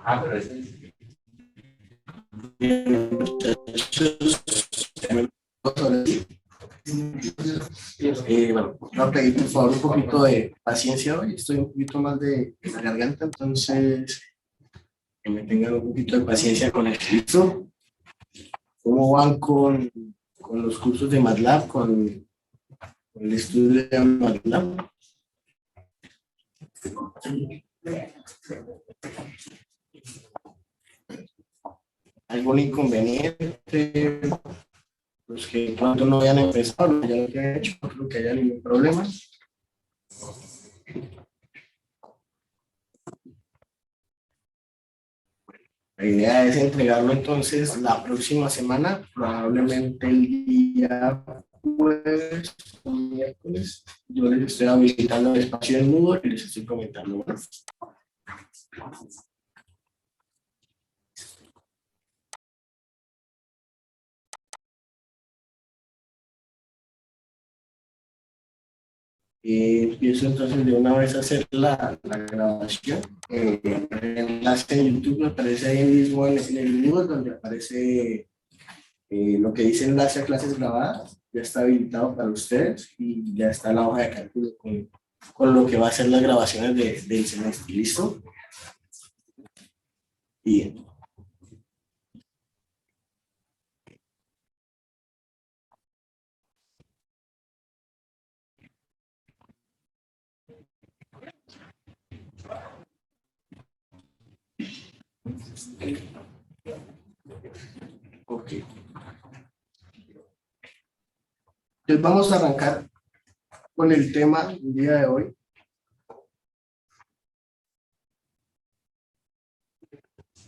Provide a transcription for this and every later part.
Ah, pero bien, muchachos, bueno, voy a pedir por favor un poquito de paciencia hoy, estoy un poquito más de la garganta, entonces que me tengan un poquito de paciencia con el listo. ¿Cómo van con los cursos de MATLAB, con el estudio de MATLAB? ¿Algún inconveniente? Los que cuando no hayan empezado, ya lo que han hecho, no creo que haya ningún problema. La idea es entregarlo entonces la próxima semana, probablemente el día jueves o miércoles. Yo les estoy habilitando el espacio en Moodle y les estoy comentando. Bueno, empiezo entonces de una vez a hacer la grabación. El enlace en YouTube me aparece ahí mismo en el Moodle donde aparece lo que dice enlace a clases grabadas. Ya está habilitado para ustedes y ya está la hoja de cálculo con lo que va a ser las grabaciones del semestre. ¿Listo? Bien. Ok. Entonces vamos a arrancar con el tema del día de hoy.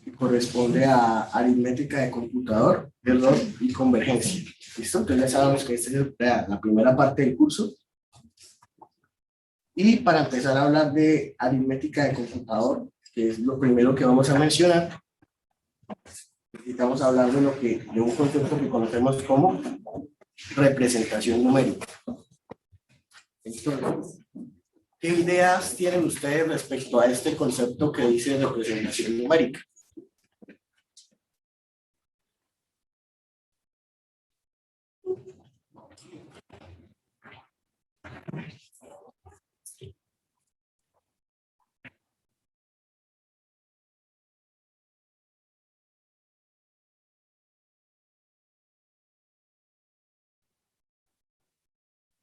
Que corresponde a aritmética de computador, error y convergencia. ¿Listo? Entonces ya sabemos que esta es la primera parte del curso. Y para empezar a hablar de aritmética de computador, que es lo primero que vamos a mencionar, necesitamos hablar de un concepto que conocemos como representación numérica. Entonces, ¿qué ideas tienen ustedes respecto a este concepto que dice representación numérica?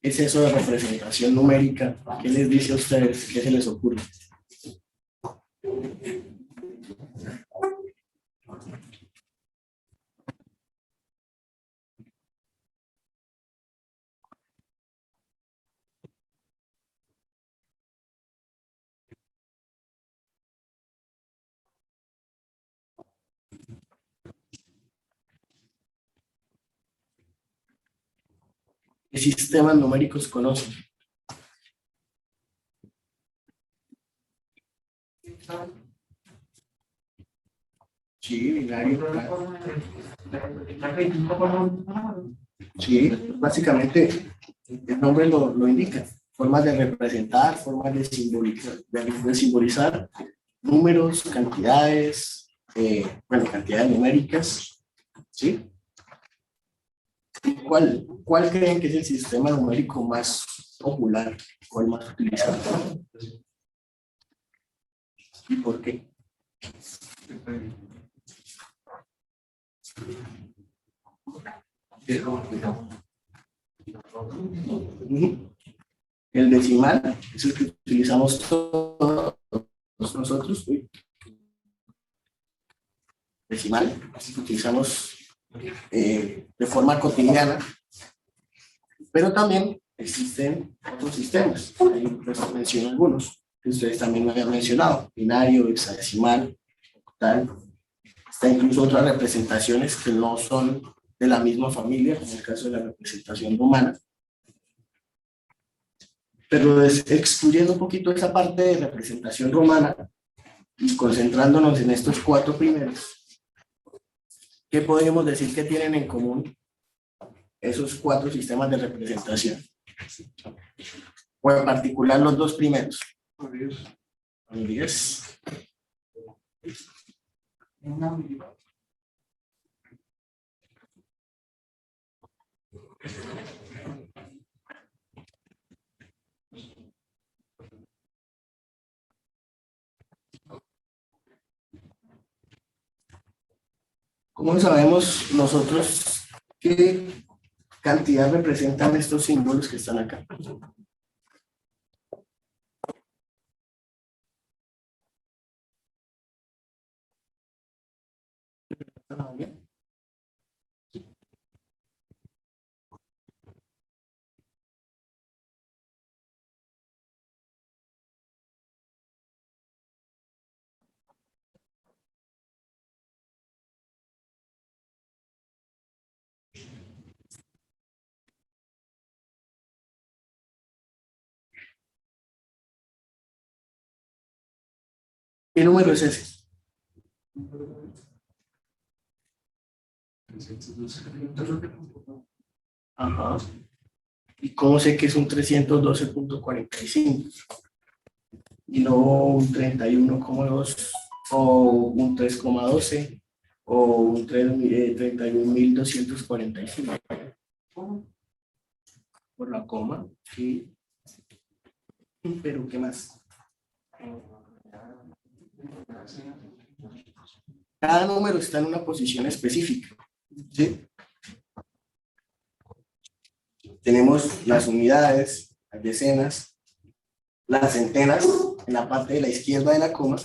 ¿Qué es eso de representación numérica? ¿Qué les dice a ustedes? ¿Qué se les ocurre? ¿Qué sistemas numéricos conocen? Sí, binario. Sí, básicamente el nombre lo indica. Formas de representar, formas de simbolizar números, cantidades, bueno, cantidades numéricas. ¿Sí? ¿Cuál creen que es el sistema numérico más popular o el más utilizado? ¿Y por qué? El decimal es el que utilizamos todos nosotros. Decimal, así que utilizamos de forma cotidiana, pero también existen otros sistemas. Ahí les menciono algunos que ustedes también me habían mencionado: binario, hexadecimal, tal. Está incluso otras representaciones que no son de la misma familia, como el caso de la representación romana. Pero excluyendo un poquito esa parte de representación romana y concentrándonos en estos cuatro primeros, ¿qué podemos decir que tienen en común esos cuatro sistemas de representación? O en particular los dos primeros. Rodríguez. ¿Cómo sabemos nosotros qué cantidad representan estos símbolos que están acá? ¿Qué número es ese? Ajá. ¿Y cómo sé que es un 312.45? Y no un 31,2 o un 3,12 o un 31.245. Por la coma, sí. Pero ¿qué más? Cada número está en una posición específica, ¿sí? Tenemos las unidades, las decenas, las centenas en la parte de la izquierda de la coma,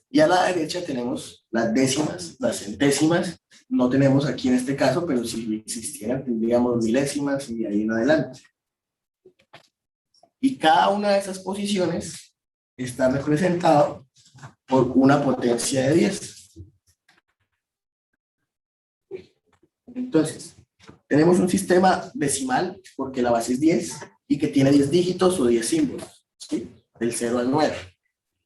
y a la derecha tenemos las décimas, las centésimas. No tenemos aquí en este caso, pero si existieran tendríamos milésimas y ahí en adelante. Y cada una de esas posiciones está representado por una potencia de 10. Entonces, tenemos un sistema decimal porque la base es 10 y que tiene 10 dígitos o 10 símbolos, ¿sí? Del 0 al 9.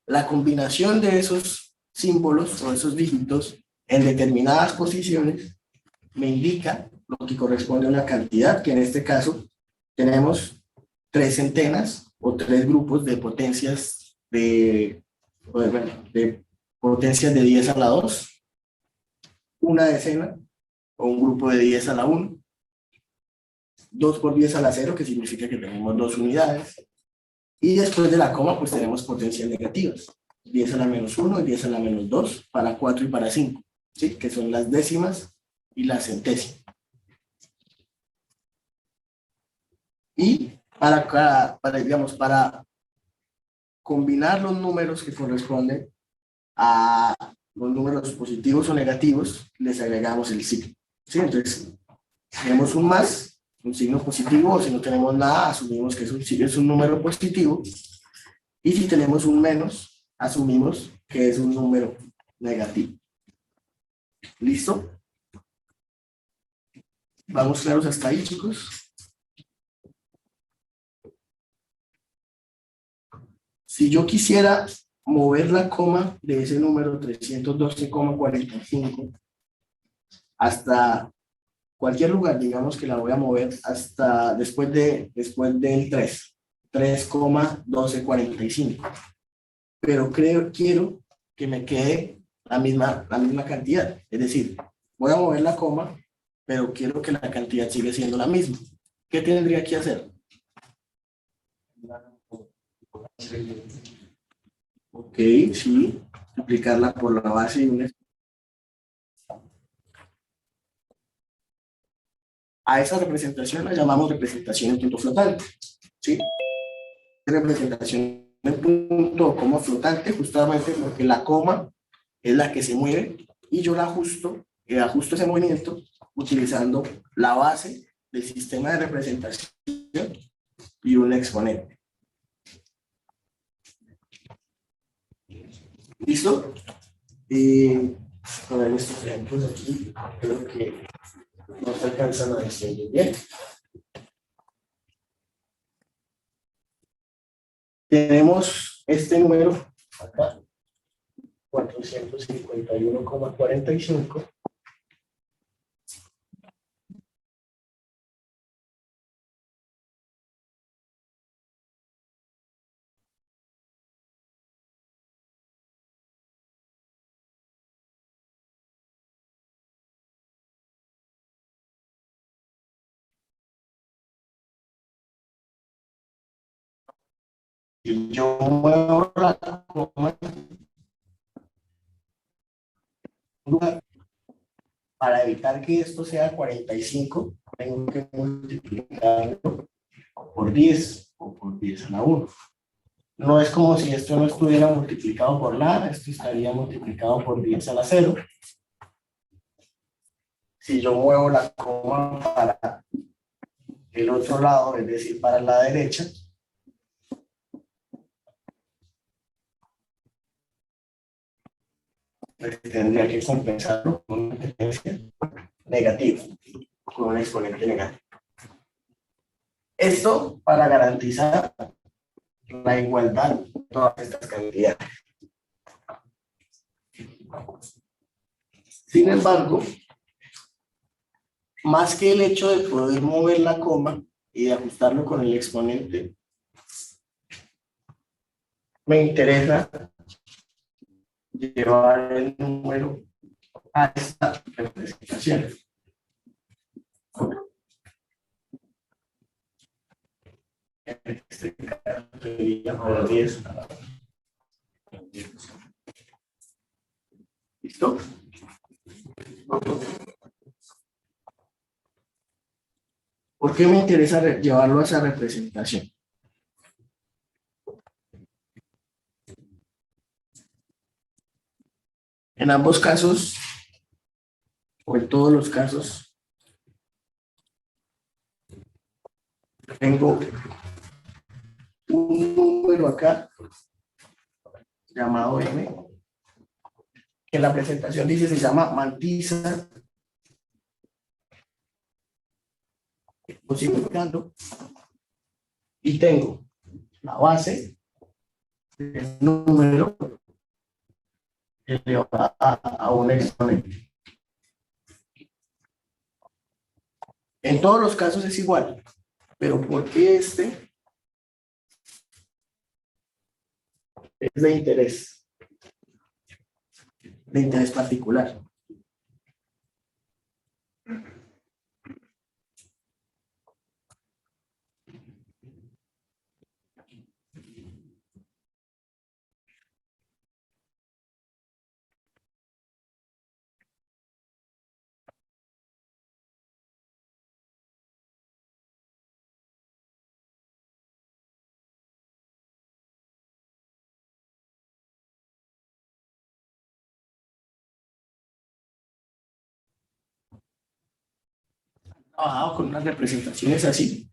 La combinación de esos símbolos o esos dígitos en determinadas posiciones me indica lo que corresponde a una cantidad, que en este caso tenemos 3 centenas o 3 grupos de potencias de potencias de 10 a la 2, una decena o un grupo de 10 a la 1, 2 por 10 a la 0, que significa que tenemos 2 unidades. Y después de la coma, pues tenemos potencias negativas. 10 a la menos 1 y 10 a la menos 2 para 4 y para 5, ¿sí? Que son las décimas y las centésimas. Y para combinar los números que corresponden a los números positivos o negativos, les agregamos el signo, ¿sí? Entonces, tenemos un más, un signo positivo, o si no tenemos nada, asumimos que es un número positivo, y si tenemos un menos, asumimos que es un número negativo. ¿Listo? ¿Vamos claros hasta ahí, chicos? Si yo quisiera mover la coma de ese número 312,45 hasta cualquier lugar, digamos que la voy a mover hasta después del 3, 3,1245. Pero quiero que me quede la misma cantidad. Es decir, voy a mover la coma, pero quiero que la cantidad siga siendo la misma. ¿Qué tendría que hacer? Ok, sí, multiplicarla por la base de un. A esa representación la llamamos representación en punto flotante, ¿sí? Representación en punto como flotante, justamente porque la coma es la que se mueve y yo la ajusto ese movimiento utilizando la base del sistema de representación y un exponente. ¿Listo? A ver, estos ejemplos aquí creo que no se alcanzan a distinguir bien. Tenemos este número acá, 451,45. Y yo muevo la coma para evitar que esto sea 45, tengo que multiplicarlo por 10 o por 10 a la 1. No es como si esto no estuviera multiplicado por nada, esto estaría multiplicado por 10 a la 0. Si yo muevo la coma para el otro lado, es decir, para la derecha, pues tendría que compensarlo con una potencia negativa, con un exponente negativo. Esto para garantizar la igualdad de todas estas cantidades. Sin embargo, más que el hecho de poder mover la coma y de ajustarlo con el exponente, me interesa llevar el número a esta representación. En este caso sería por 10. ¿Listo? ¿Por qué me interesa llevarlo a esa representación? En ambos casos, o en todos los casos, tengo un número acá llamado M, que la presentación dice se llama mantisa, simplificando, y tengo la base del número elevado a un exponente. En todos los casos es igual, pero ¿por qué este es de interés particular? trabajado con unas representaciones así.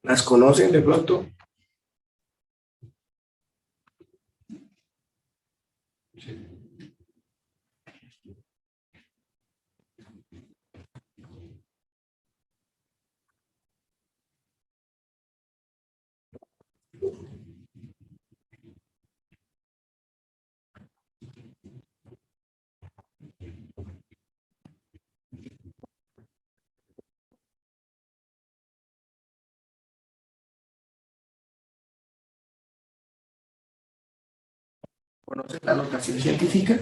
¿Las conocen de pronto? ¿Conocen la notación científica?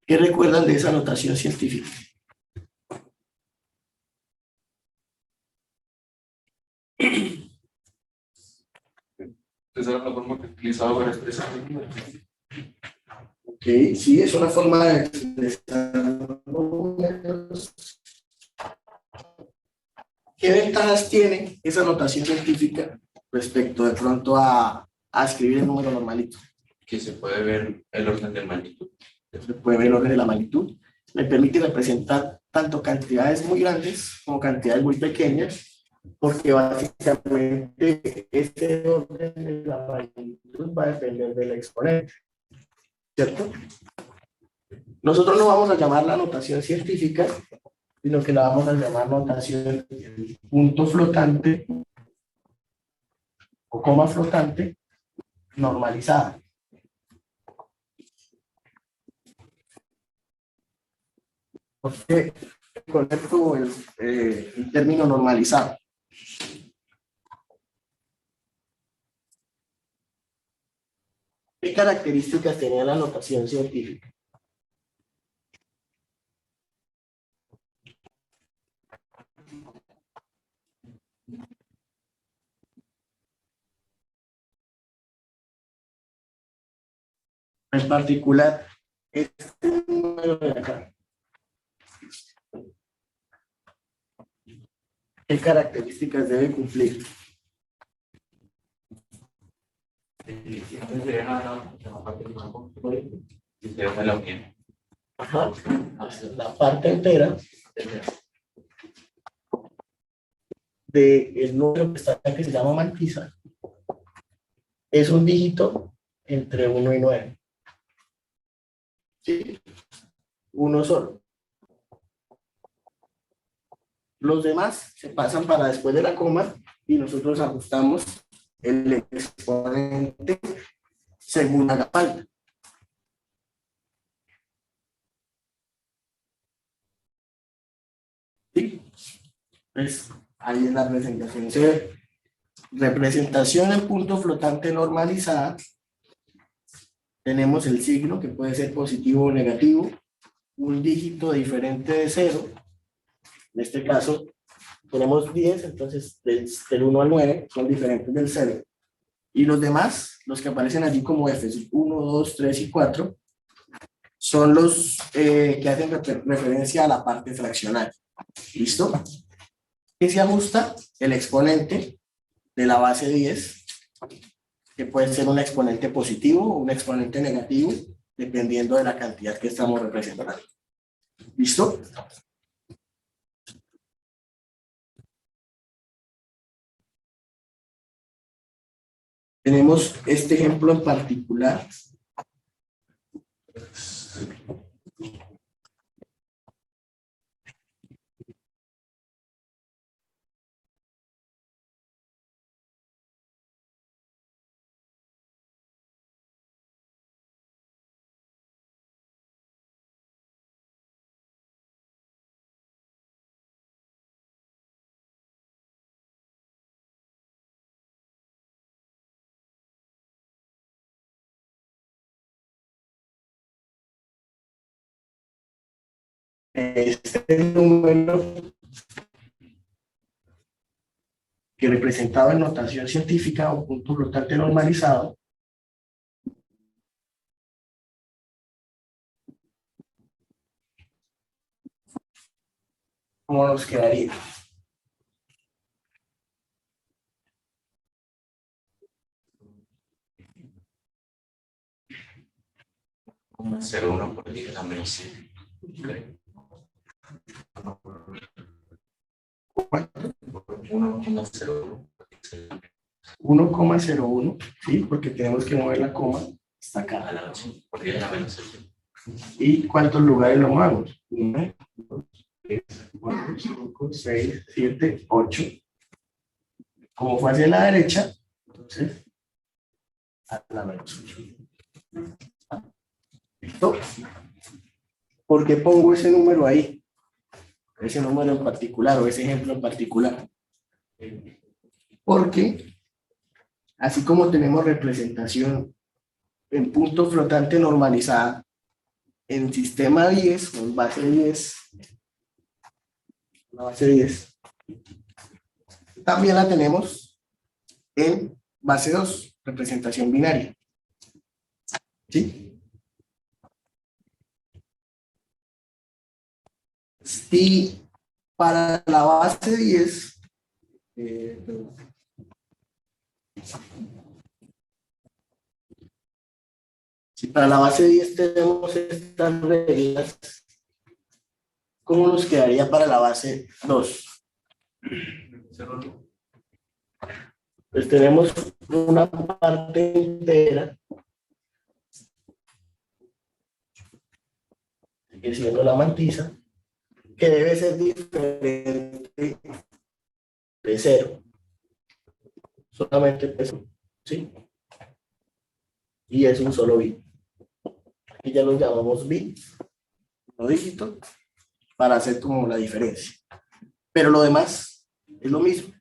¿Qué recuerdan de esa notación científica? Esa era la forma que utilizaba para expresar. Ok, sí, es una forma de expresar números. ¿Qué ventajas tiene esa notación científica respecto de pronto a escribir el número normalito? Que se puede ver el orden de magnitud. Se puede ver el orden de la magnitud. Me permite representar tanto cantidades muy grandes como cantidades muy pequeñas, porque básicamente este orden de la magnitud va a depender del exponente, ¿cierto? Nosotros no vamos a llamar la notación científica, sino que la vamos a llamar notación punto flotante o coma flotante normalizada. ¿Por qué conozco el término normalizado? ¿Qué características tenía la notación científica? En particular, este número de acá. ¿Qué características debe cumplir? Siempre se deja la parte del campo y se deja la unión. Ajá. La parte entera del número que está acá, que se llama mantisa, es un dígito entre 1 y 9. ¿Sí? Uno solo. Los demás se pasan para después de la coma y nosotros ajustamos el exponente según haga falta. ¿Sí? Pues ahí es la presentación. Representación en punto flotante normalizada. Tenemos el signo que puede ser positivo o negativo, un dígito diferente de 0. En este caso tenemos 10, entonces del 1 al 9 son diferentes del 0. Y los demás, los que aparecen allí como F, 1, 2, 3 y 4, son los que hacen referencia a la parte fraccional. ¿Listo? Y se ajusta el exponente de la base 10, que puede ser un exponente positivo o un exponente negativo, dependiendo de la cantidad que estamos representando. ¿Listo? Tenemos este ejemplo en particular. Este número que representaba en notación científica o punto flotante normalizado, ¿cómo nos quedaría? 0,01 por 10 a la menos 7. ¿Cuánto? 1,01 por 10 a la 1,01, ¿sí? Porque tenemos que mover la coma hasta acá. a la 8 por 10 a la menos 7. ¿Y cuántos lugares lo movemos? 1, 2, 3, 4, 5, 6, 7, 8. Como fue hacia la derecha, entonces, a la menos 8. ¿Listo? ¿Por qué pongo ese número ahí? Ese número en particular o ese ejemplo en particular. Porque, así como tenemos representación en punto flotante normalizada, en sistema 10 o en base 10, la base 10, también la tenemos en base 2, representación binaria. ¿Sí? Si para la base 10, si para la base 10 tenemos estas reglas, ¿cómo nos quedaría para la base 2? Pues tenemos una parte entera, sigue siendo la mantisa, que debe ser diferente de 0. Solamente peso, ¿sí? Y es un solo bit. Aquí ya lo llamamos bit, no dígito, para hacer como la diferencia. Pero lo demás es lo mismo.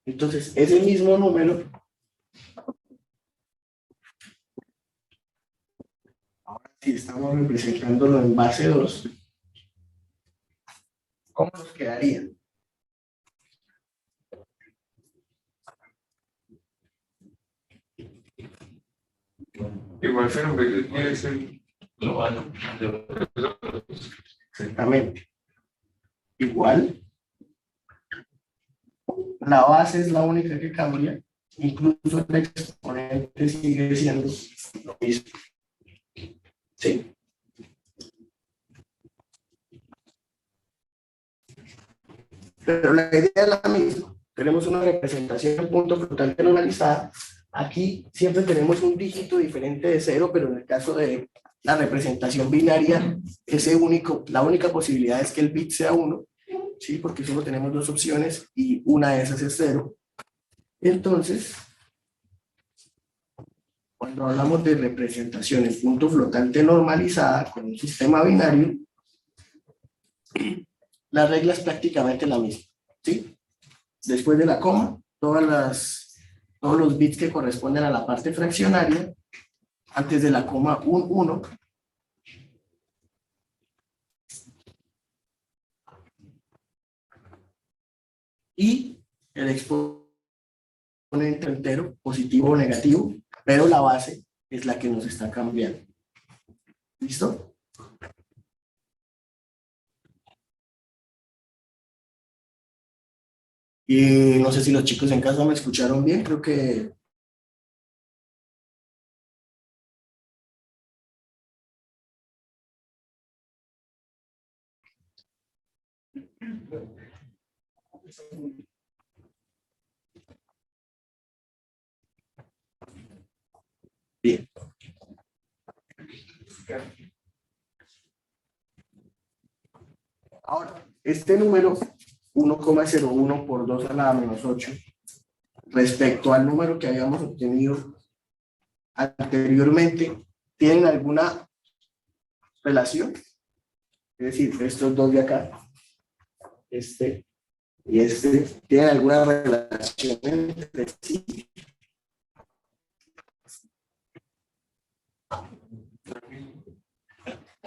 Entonces, ese mismo número, ahora sí estamos representándolo en base 2, ¿cómo nos quedaría? Igual pero que tiene ser global. Exactamente. Igual, la base es la única que cambia, incluso el exponente sigue siendo lo mismo. ¿Sí? Pero la idea es la misma. Tenemos una representación en punto flotante normalizada. Aquí siempre tenemos un dígito diferente de 0, pero en el caso de la representación binaria, la única posibilidad es que el bit sea 1, ¿sí? Porque solo tenemos dos opciones y una de esas es 0. Entonces, cuando hablamos de representación en punto flotante normalizada con un sistema binario, la regla es prácticamente la misma, ¿sí? Después de la coma, todos los bits que corresponden a la parte fraccionaria, antes de la coma un 1, y el exponente entero, positivo o negativo, pero la base es la que nos está cambiando. ¿Listo? Y no sé si los chicos en casa me escucharon bien, creo que... Bien. Ahora, este número 1,01 por 2 a la menos 8, respecto al número que habíamos obtenido anteriormente, ¿tienen alguna relación? Es decir, estos dos de acá, este y este, ¿tienen alguna relación entre sí?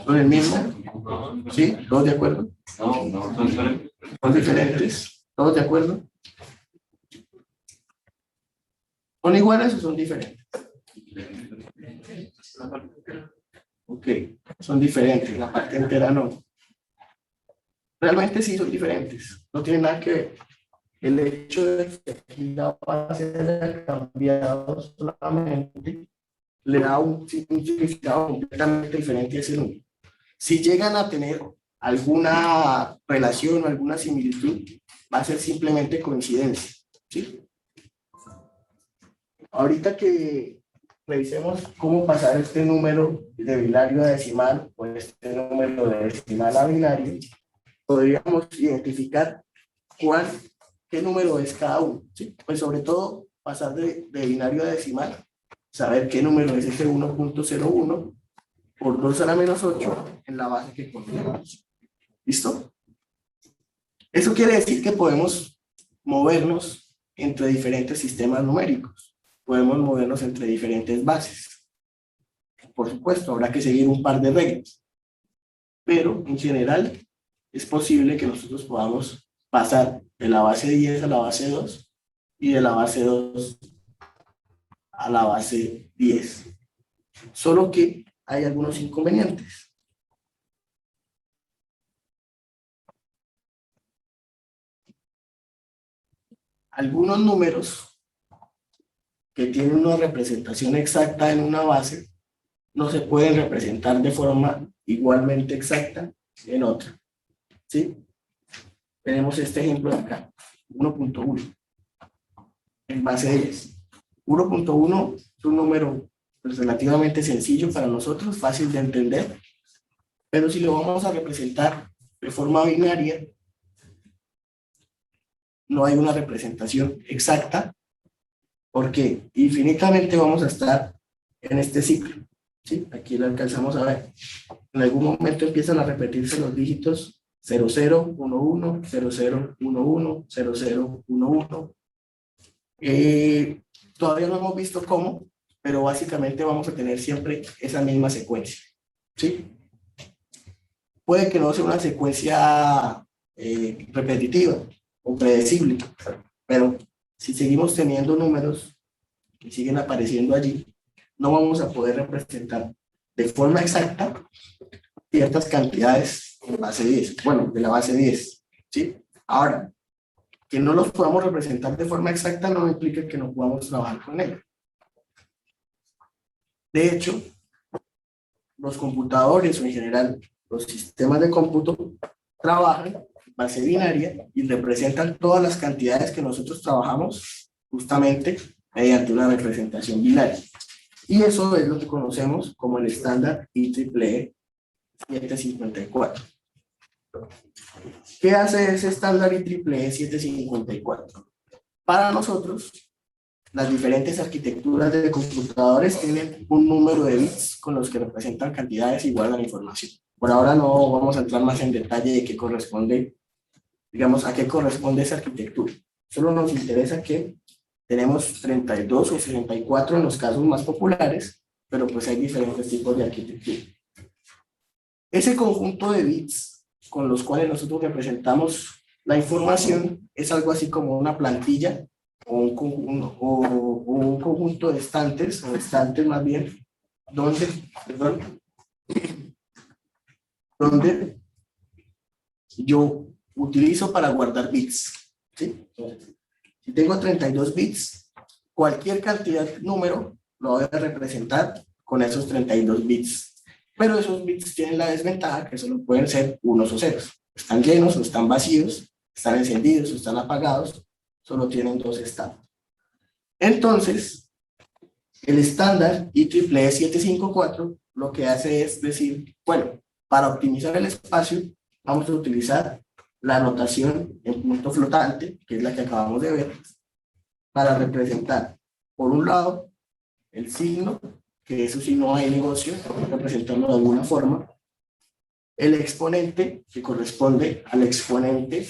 ¿Son el mismo? ¿Sí? ¿Todos de acuerdo? No, son diferentes. ¿Son diferentes? ¿Todos de acuerdo? ¿Son iguales o son diferentes? Ok, son diferentes, la parte entera no. Realmente sí son diferentes, no tiene nada que ver. El hecho de que aquí la base haya cambiado solamente le da un significado completamente diferente a ese número. Si llegan a tener alguna relación o alguna similitud, va a ser simplemente coincidencia, ¿sí? Ahorita que revisemos cómo pasar este número de binario a decimal o este número de decimal a binario, podríamos identificar qué número es cada uno, ¿sí? Pues sobre todo pasar de binario a decimal, saber qué número es ese 1.01 por 2 a la menos 8 en la base que contenemos. ¿Listo? Eso quiere decir que podemos movernos entre diferentes sistemas numéricos. Podemos movernos entre diferentes bases. Por supuesto, habrá que seguir un par de reglas. Pero en general es posible que nosotros podamos pasar de la base 10 a la base 2 y de la base 2 a la base 10. Solo que hay algunos inconvenientes. Algunos números que tienen una representación exacta en una base no se pueden representar de forma igualmente exacta en otra. ¿Sí? Tenemos este ejemplo de acá, 1.1 en base 10. 1.1 es un número pues, relativamente sencillo para nosotros, fácil de entender, pero si lo vamos a representar de forma binaria, no hay una representación exacta, porque infinitamente vamos a estar en este ciclo. ¿Sí? Aquí lo alcanzamos a ver. En algún momento empiezan a repetirse los dígitos 00, 11, 00, 11, 00, 11. Todavía no hemos visto cómo, pero básicamente vamos a tener siempre esa misma secuencia. ¿Sí? Puede que no sea una secuencia repetitiva o predecible, pero si seguimos teniendo números que siguen apareciendo allí, no vamos a poder representar de forma exacta ciertas cantidades en base 10, bueno, de la base 10, ¿sí? Ahora, que no los podamos representar de forma exacta no implica que no podamos trabajar con ellos. De hecho, los computadores o en general los sistemas de cómputo trabajan en base binaria y representan todas las cantidades que nosotros trabajamos justamente mediante una representación binaria. Y eso es lo que conocemos como el estándar IEEE 754. ¿Qué hace ese estándar IEEE 754? Para nosotros, las diferentes arquitecturas de computadores tienen un número de bits con los que representan cantidades igual a la información. Por ahora no vamos a entrar más en detalle de qué corresponde, digamos, a qué corresponde esa arquitectura. Solo nos interesa que tenemos 32 o 64 en los casos más populares, pero pues hay diferentes tipos de arquitectura. Ese conjunto de bits con los cuales nosotros representamos la información es algo así como una plantilla o un conjunto de estantes, o estantes más bien, donde yo utilizo para guardar bits. ¿Sí? Entonces, si tengo 32 bits, cualquier cantidad de número lo voy a representar con esos 32 bits. Pero esos bits tienen la desventaja que solo pueden ser unos o ceros. Están llenos o están vacíos, están encendidos o están apagados, solo tienen dos estados. Entonces, el estándar IEEE 754 lo que hace es decir, bueno, para optimizar el espacio, vamos a utilizar la notación en punto flotante, que es la que acabamos de ver, para representar, por un lado, el signo, que eso sí no hay negocio, representarlo de alguna forma, el exponente, que corresponde al exponente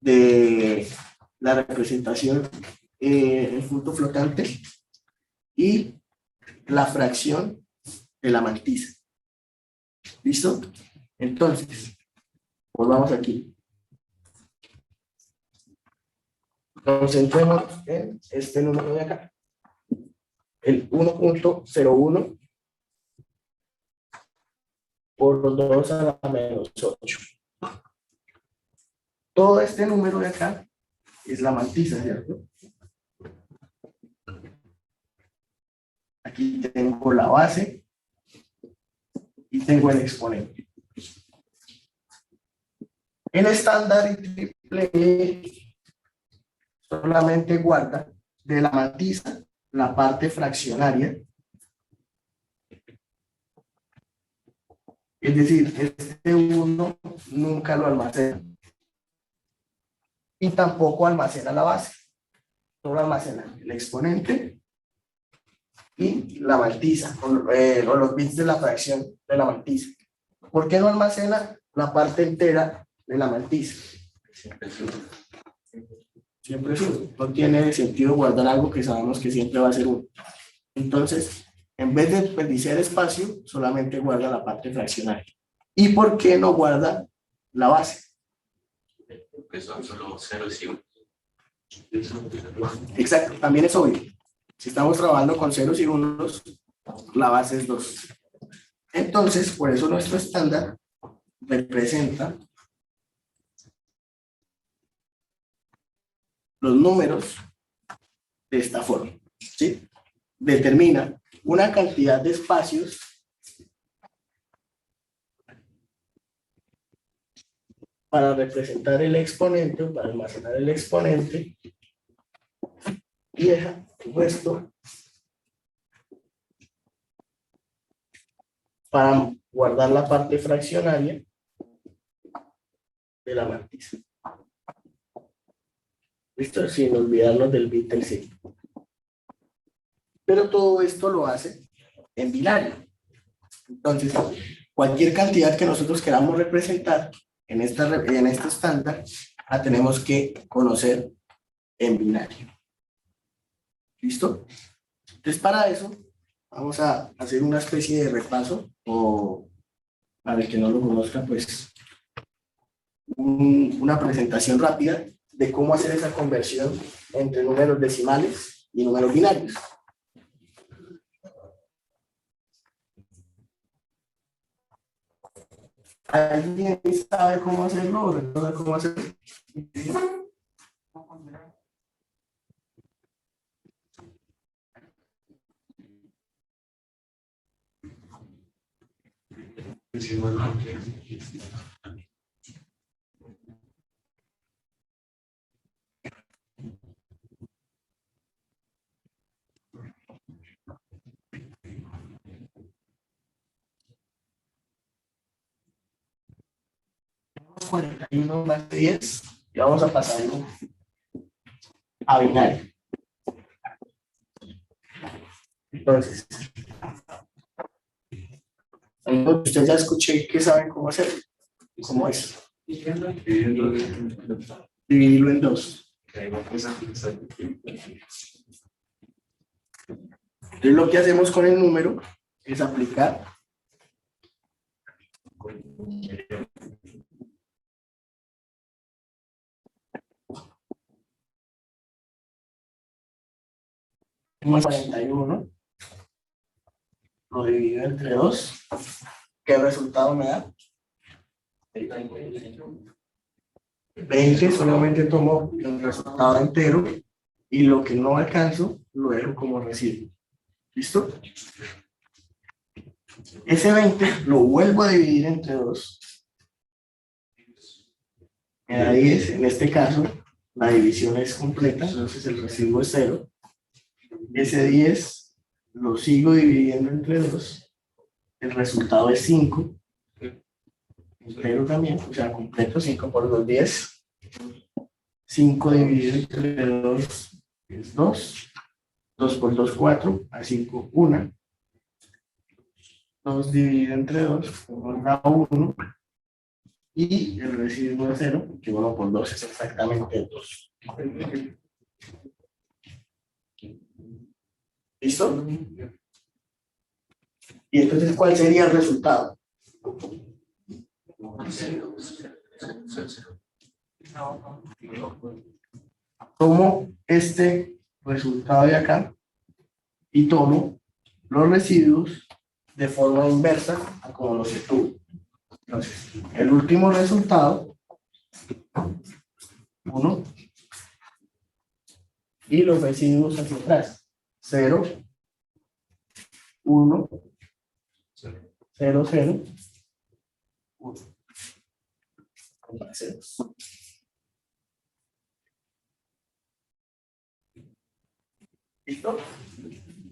de la representación en punto flotante, y la fracción de la mantisa. ¿Listo? Entonces, volvamos aquí. Concentremos en este número de acá. El 1.01 por 2 a la menos 8. Todo este número de acá es la mantisa, ¿cierto? Aquí tengo la base y tengo el exponente. El estándar triple E solamente guarda de la matriz la parte fraccionaria. Es decir, este 1 nunca lo almacena. Y tampoco almacena la base. Solo almacena el exponente y la matriz, o los bits de la fracción de la matriz. ¿Por qué no almacena la parte entera de la matriz? Siempre es 1. No tiene sentido guardar algo que sabemos que siempre va a ser 1. Entonces, en vez de desperdiciar espacio, solamente guarda la parte fraccionaria. ¿Y por qué no guarda la base? Porque son solo 0 y 1. Exacto, también es obvio. Si estamos trabajando con ceros y unos, la base es 2. Entonces, por eso nuestro estándar representa los números de esta forma, ¿sí? Determina una cantidad de espacios para representar el exponente, o para almacenar el exponente, y deja puesto para guardar la parte fraccionaria de la matriz. ¿Listo? Sin olvidarnos del bit del signo. Pero todo esto lo hace en binario. Entonces, cualquier cantidad que nosotros queramos representar en este estándar, la tenemos que conocer en binario. ¿Listo? Entonces, para eso, vamos a hacer una especie de repaso, o para el que no lo conozca, pues, una presentación rápida de cómo hacer esa conversión entre números decimales y números binarios. ¿Alguien sabe cómo hacerlo o recuerda cómo hacerlo? Tenemos 41 más 10 y vamos a pasarlo a binario. Entonces, ustedes ya escuché que saben cómo hacerlo. ¿Cómo es? Dividirlo en 2. Entonces, lo que hacemos con el número es aplicar más 41, lo divido entre 2. ¿Qué resultado me da? 20, solamente tomo el resultado entero y lo que no alcanzo lo dejo como residuo. ¿Listo? Ese 20 lo vuelvo a dividir entre 2. Me da 10. En este caso, la división es completa, entonces el residuo es 0. Ese 10 lo sigo dividiendo entre 2. El resultado es 5. Entero también, o sea, completo, 5 por 2, 10. 5 dividido entre 2 es 2. 2 por 2, 4. A 5, 1. 2 dividido entre 2 nos da 1. Y el residuo es 0, que 1 por 2 es exactamente 2. ¿Listo? Y entonces, ¿cuál sería el resultado? Tomo este resultado de acá y tomo los residuos de forma inversa a como los estuve. Entonces, el último resultado, 1, y los residuos hacia atrás, 0 1, 0, 0, 1. ¿Listo?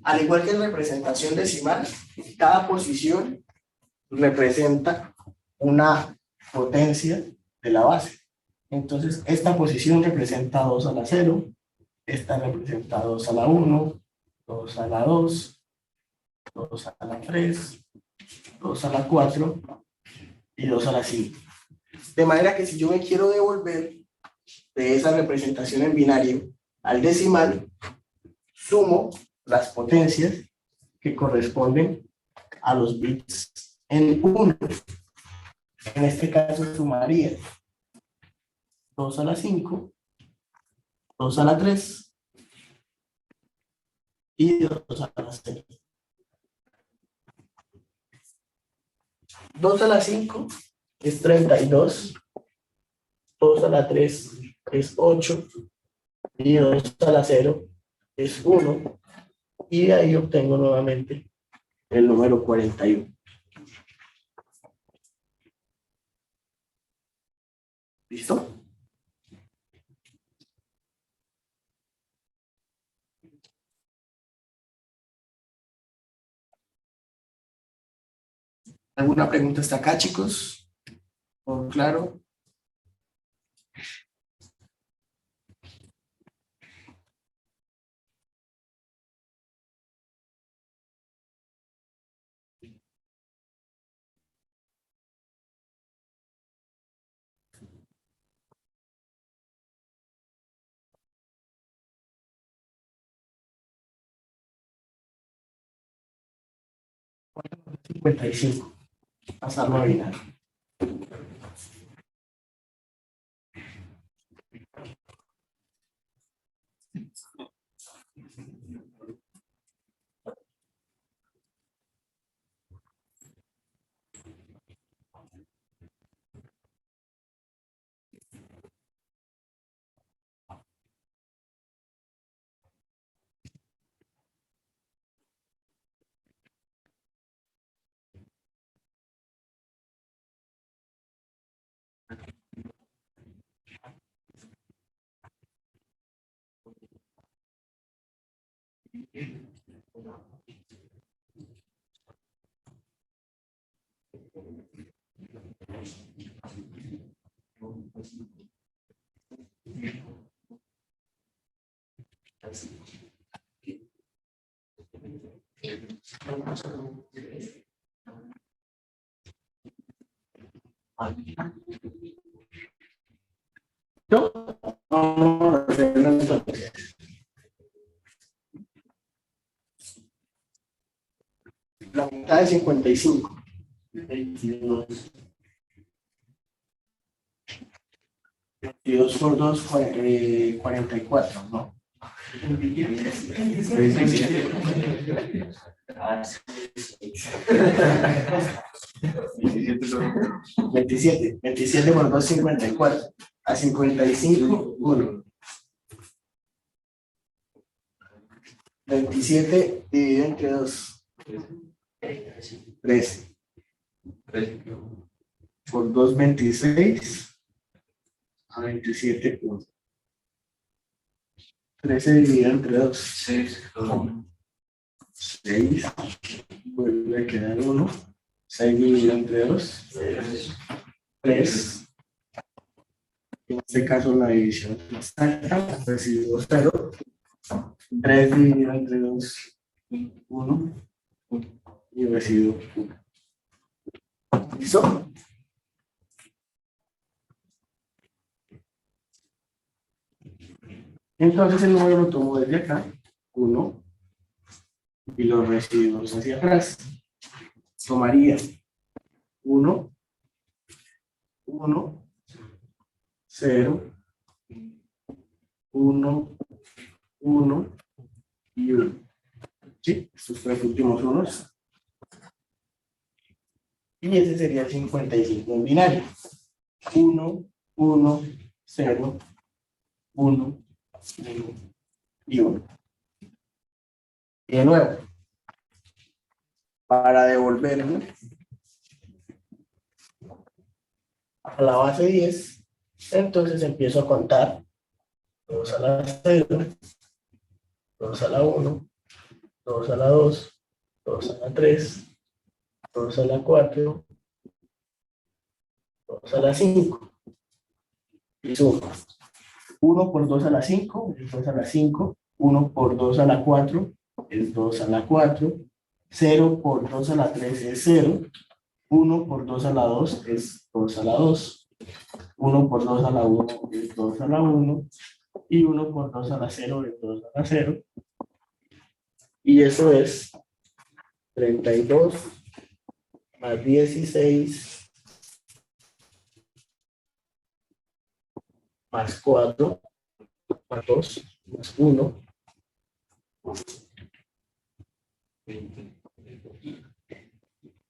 Al igual que en representación decimal, cada posición representa una potencia de la base. Entonces, esta posición representa 2 a la 0, esta representa 2 a la 1, 2 a la 2, 2 a la 3, 2 a la 4 y 2 a la 5. De manera que si yo me quiero devolver de esa representación en binario al decimal, sumo las potencias que corresponden a los bits en 1. En este caso sumaría 2 a la 5, 2 a la 3 y 2 a la 6. 2 a la 5 es 32, 2 a la 3 es 8 y 2 a la 0 es 1, y de ahí obtengo nuevamente el número 41. ¿Listo? ¿Alguna pregunta hasta acá, chicos? ¿O claro? $55. Pasarlo a binario. ¿No? Vamos a hacerlo entonces. La mitad de 55. 22. 22 por 2, 44, ¿no? 27 por 2, 54. A 55, 1. 27 dividido entre 2. 13. Por 2, 26. A 27, 1. 13 dividido entre 2. 6. 6. Vuelve a quedar 1. 6 dividido entre 2. 3. En este caso la división es alta, recibo 0. 3 dividido entre 2, 1. Y recibo 1. ¿Listo? Entonces el número lo tomo desde acá, 1, y los residuos hacia atrás. Tomaría 1, 1, 0, 1, 1 y 1. ¿Sí? Estos tres últimos unos. Y ese sería el 55 en binario. 1, 1, 0, 1, 1 y 1. Y de nuevo, para devolverme a la base 10, entonces empiezo a contar 2 a la 0, 2 a la 1, 2 a la 2, 2 a la 3, 2 a la 4, 2 a la 5. Y sumo. 1 por 2 a la 5 es 2 a la 5. 1 por 2 a la 4 es 2 a la 4. 0 por 2 a la 3 es 0. 1 por 2 a la 2 es 2 a la 2. 1 por 2 a la 1 es 2 a la 1. Y 1 por 2 a la 0 es 2 a la 0. Y eso es 32 más 16 más 4 más 2 más 1.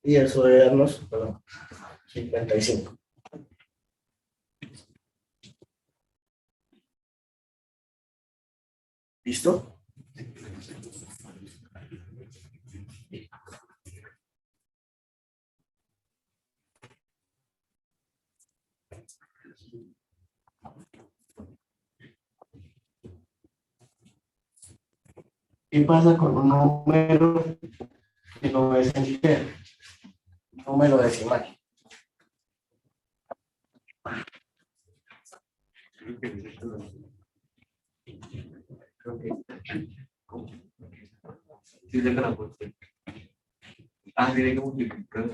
Y eso debe darnos, perdón, 55. ¿Listo? ¿Qué pasa con un número que no es entero? Un número decimal. Sí, ya te la puse. Ah, tiene que multiplicar.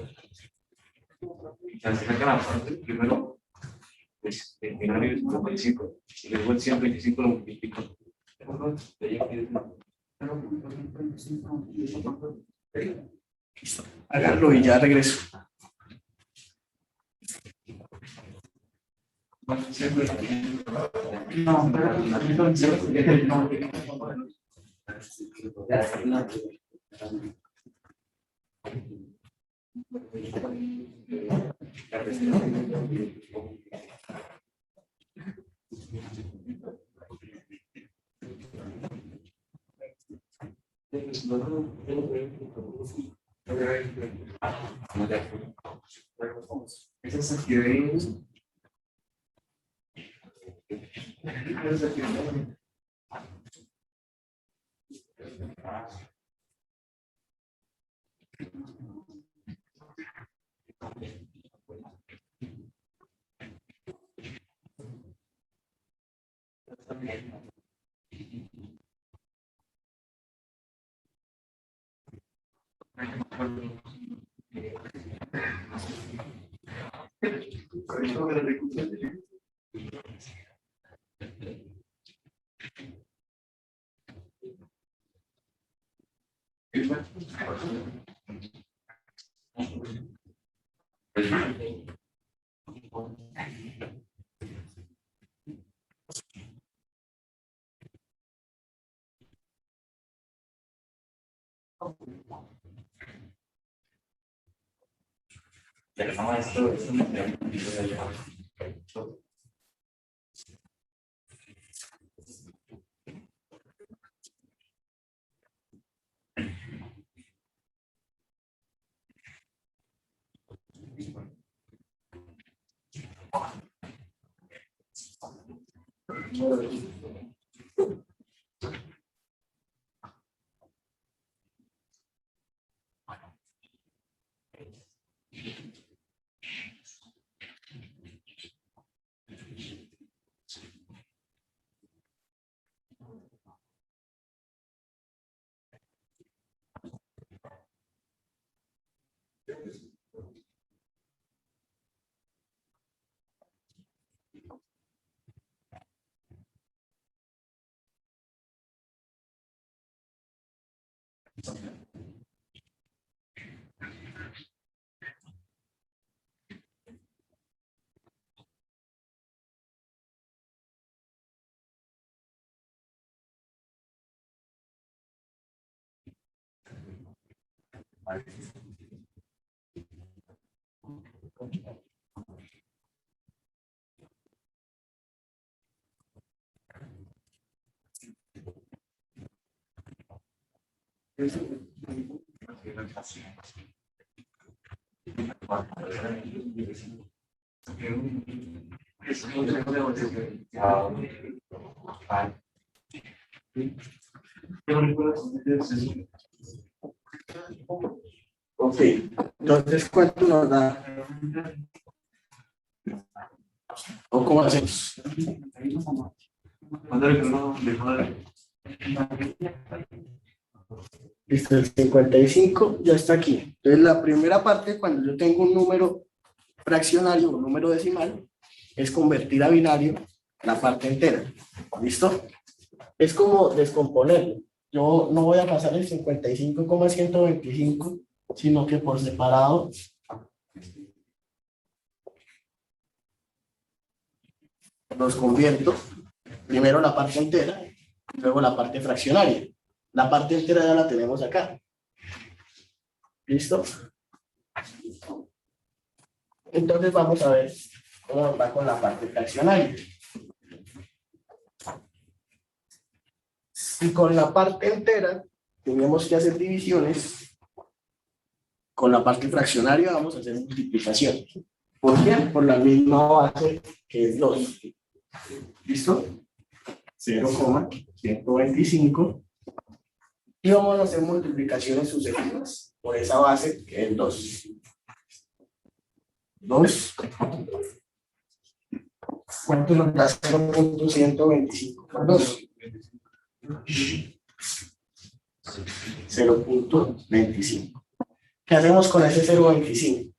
Ya se saca la parte primero, pues, el binario es 55. Y luego el 125 lo multiplico. Listo. Háganlo y ya regreso. Esas actividades. Ok, entonces, ¿cuánto nos da? ¿O cómo hacemos? Listo, el 55 ya está aquí. Entonces, la primera parte, cuando yo tengo un número fraccionario, un número decimal, es convertir a binario la parte entera. ¿Listo? Es como descomponerlo. Yo no voy a pasar el 55,125, sino que por separado los convierto. Primero la parte entera, luego la parte fraccionaria. La parte entera ya la tenemos acá. ¿Listo? Entonces vamos a ver cómo nos va con la parte fraccionaria. Si con la parte entera tenemos que hacer divisiones, con la parte fraccionaria vamos a hacer multiplicación. ¿Por qué? Por la misma base que es 2. ¿Listo? 0,125. Y vamos a hacer multiplicaciones sucesivas por esa base que es 2. 2. ¿Cuánto nos da 0.125 por 2? 0.25. ¿Qué hacemos con ese 0.25?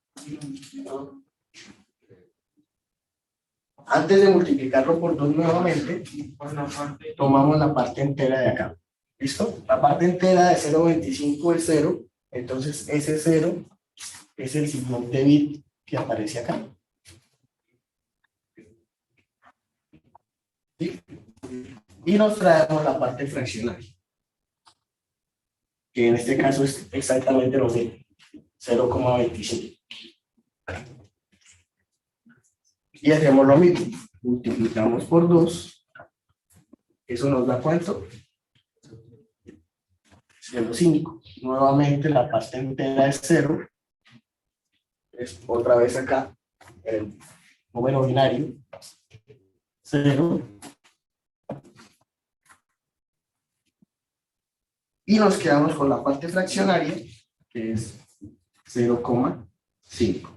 Antes de multiplicarlo por 2 nuevamente, tomamos la parte entera de acá. ¿Listo? La parte entera de 0.25 es 0, entonces ese 0 es el siguiente bit que aparece acá. ¿Sí? Y nos traemos la parte fraccionaria, que en este caso es exactamente lo mismo, 0,25. Y hacemos lo mismo, multiplicamos por 2, eso nos da ¿cuánto? 0,5. Nuevamente la parte entera es 0, es otra vez acá, el número binario, 0. Y nos quedamos con la parte fraccionaria, que es 0,5.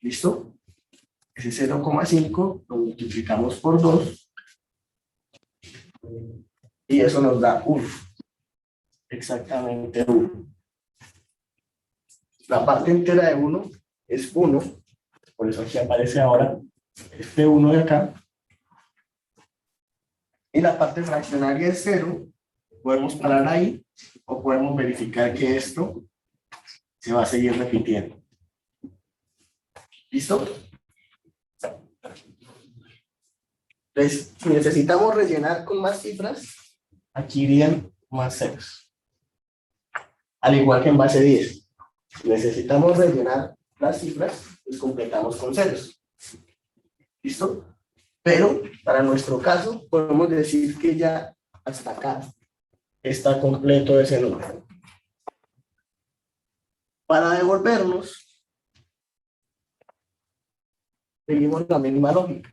¿Listo? Ese 0,5 lo multiplicamos por 2 y eso nos da 1. Exactamente 1. La parte entera de 1 es 1, por eso aquí aparece ahora este 1 de acá. Y la parte fraccionaria es 0. Podemos parar ahí o podemos verificar que esto se va a seguir repitiendo. ¿Listo? Entonces, si necesitamos rellenar con más cifras, aquí irían más ceros. Al igual que en base 10. Si necesitamos rellenar las cifras, pues completamos con ceros. ¿Listo? Pero para nuestro caso, podemos decir que ya hasta acá está completo ese número. Para devolvernos, seguimos la misma lógica.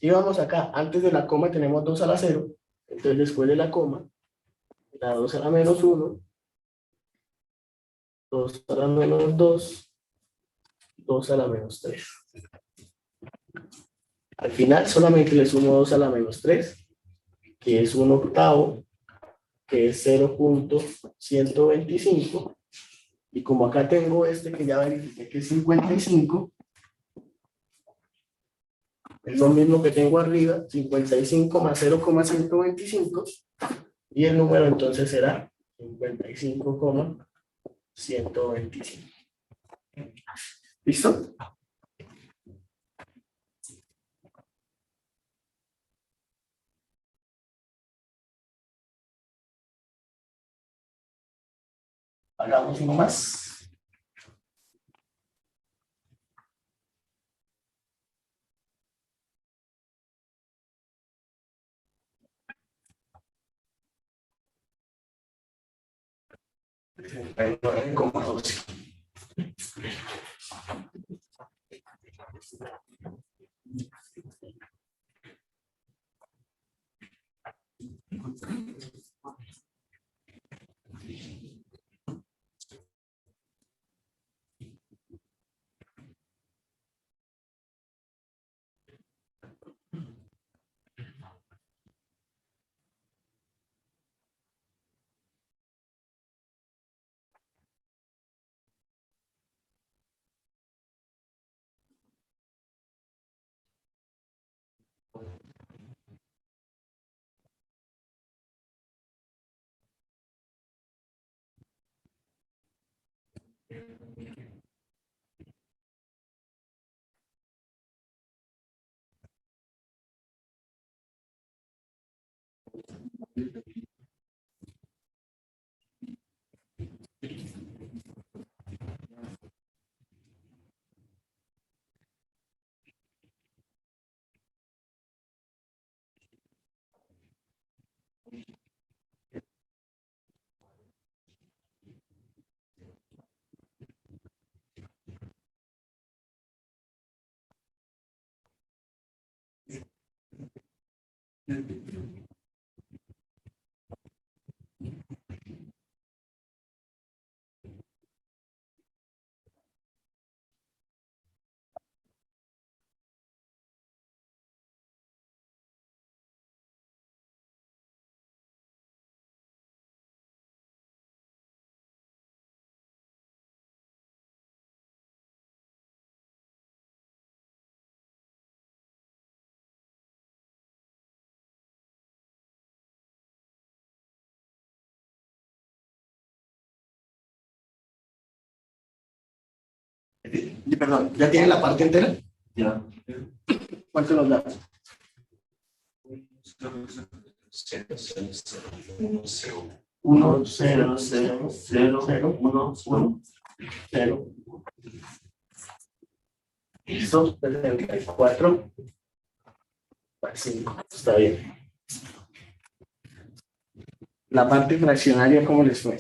Y vamos acá, antes de la coma tenemos 2 a la 0, entonces después de la coma, la 2 a la menos 1, 2 a la menos 2, 2 a la menos 3. Al final solamente le sumo 2 a la menos 3, que es 1 octavo, que es 0.125, y como acá tengo este que ya verifiqué que es 55, es lo mismo que tengo arriba, 55 más 0,125, y el número entonces será 55,125. ¿Listo? Hagamos uno más. 39,12. Perdón, ¿ya tiene la parte entera? Ya. ¿Cuánto nos da? 1, 0, 0, 0, 0, 1, 1, 0. Listo, 74. 5, está bien. La parte fraccionaria, ¿cómo les fue?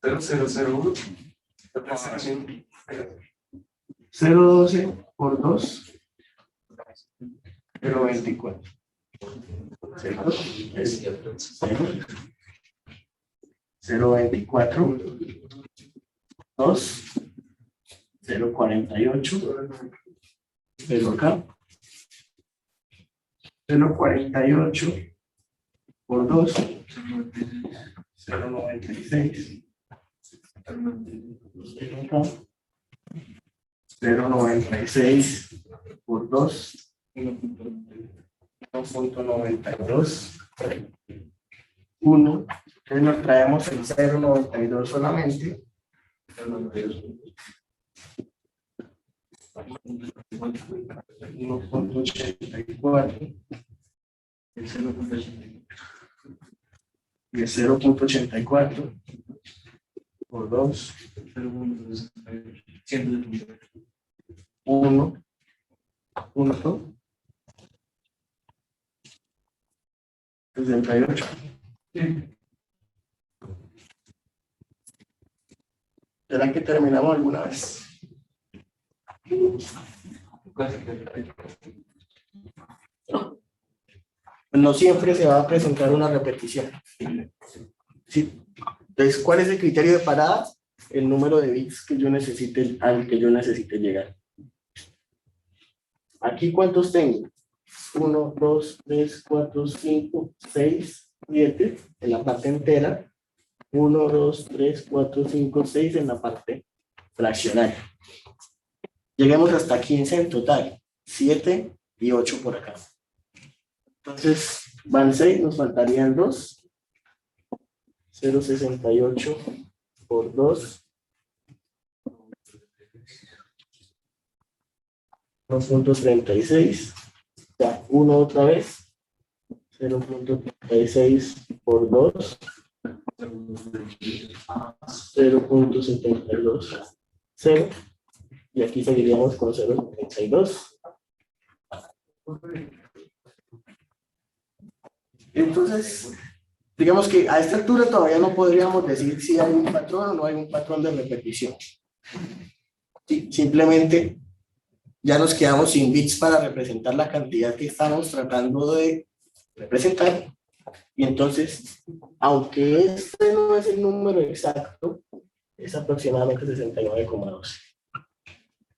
$0,001. 0,12 por 2, 0,24. 0,24, 2, 0,48, pero acá, 0,48 por 2, 0,96, 0,96 por 2, 1,92, 1. Entonces nos traemos el 0,92 solamente. 1,84 y 0,84 por 2, 1, 68. ¿Será que terminamos alguna vez? No siempre se va a presentar una repetición. ¿Sí? Entonces, ¿cuál es el criterio de parada? El número de bits que yo necesite, al que yo necesite llegar. Aquí, ¿cuántos tengo? 1, 2, 3, 4, 5, 6, 7 en la parte entera. 1, 2, 3, 4, 5, 6 en la parte fraccionaria. Lleguemos hasta 15 en total. 7 y 8 por acá. Entonces, van 6, nos faltarían 2. 0,68 por 2. 2,36. Ya, 1 otra vez. 0,36 por 2. 0,72. 0. Y aquí seguiríamos con 0,32. Entonces, digamos que a esta altura todavía no podríamos decir si hay un patrón o no hay un patrón de repetición. Sí, simplemente ya nos quedamos sin bits para representar la cantidad que estamos tratando de representar. Y entonces, aunque este no es el número exacto, es aproximadamente 69,2.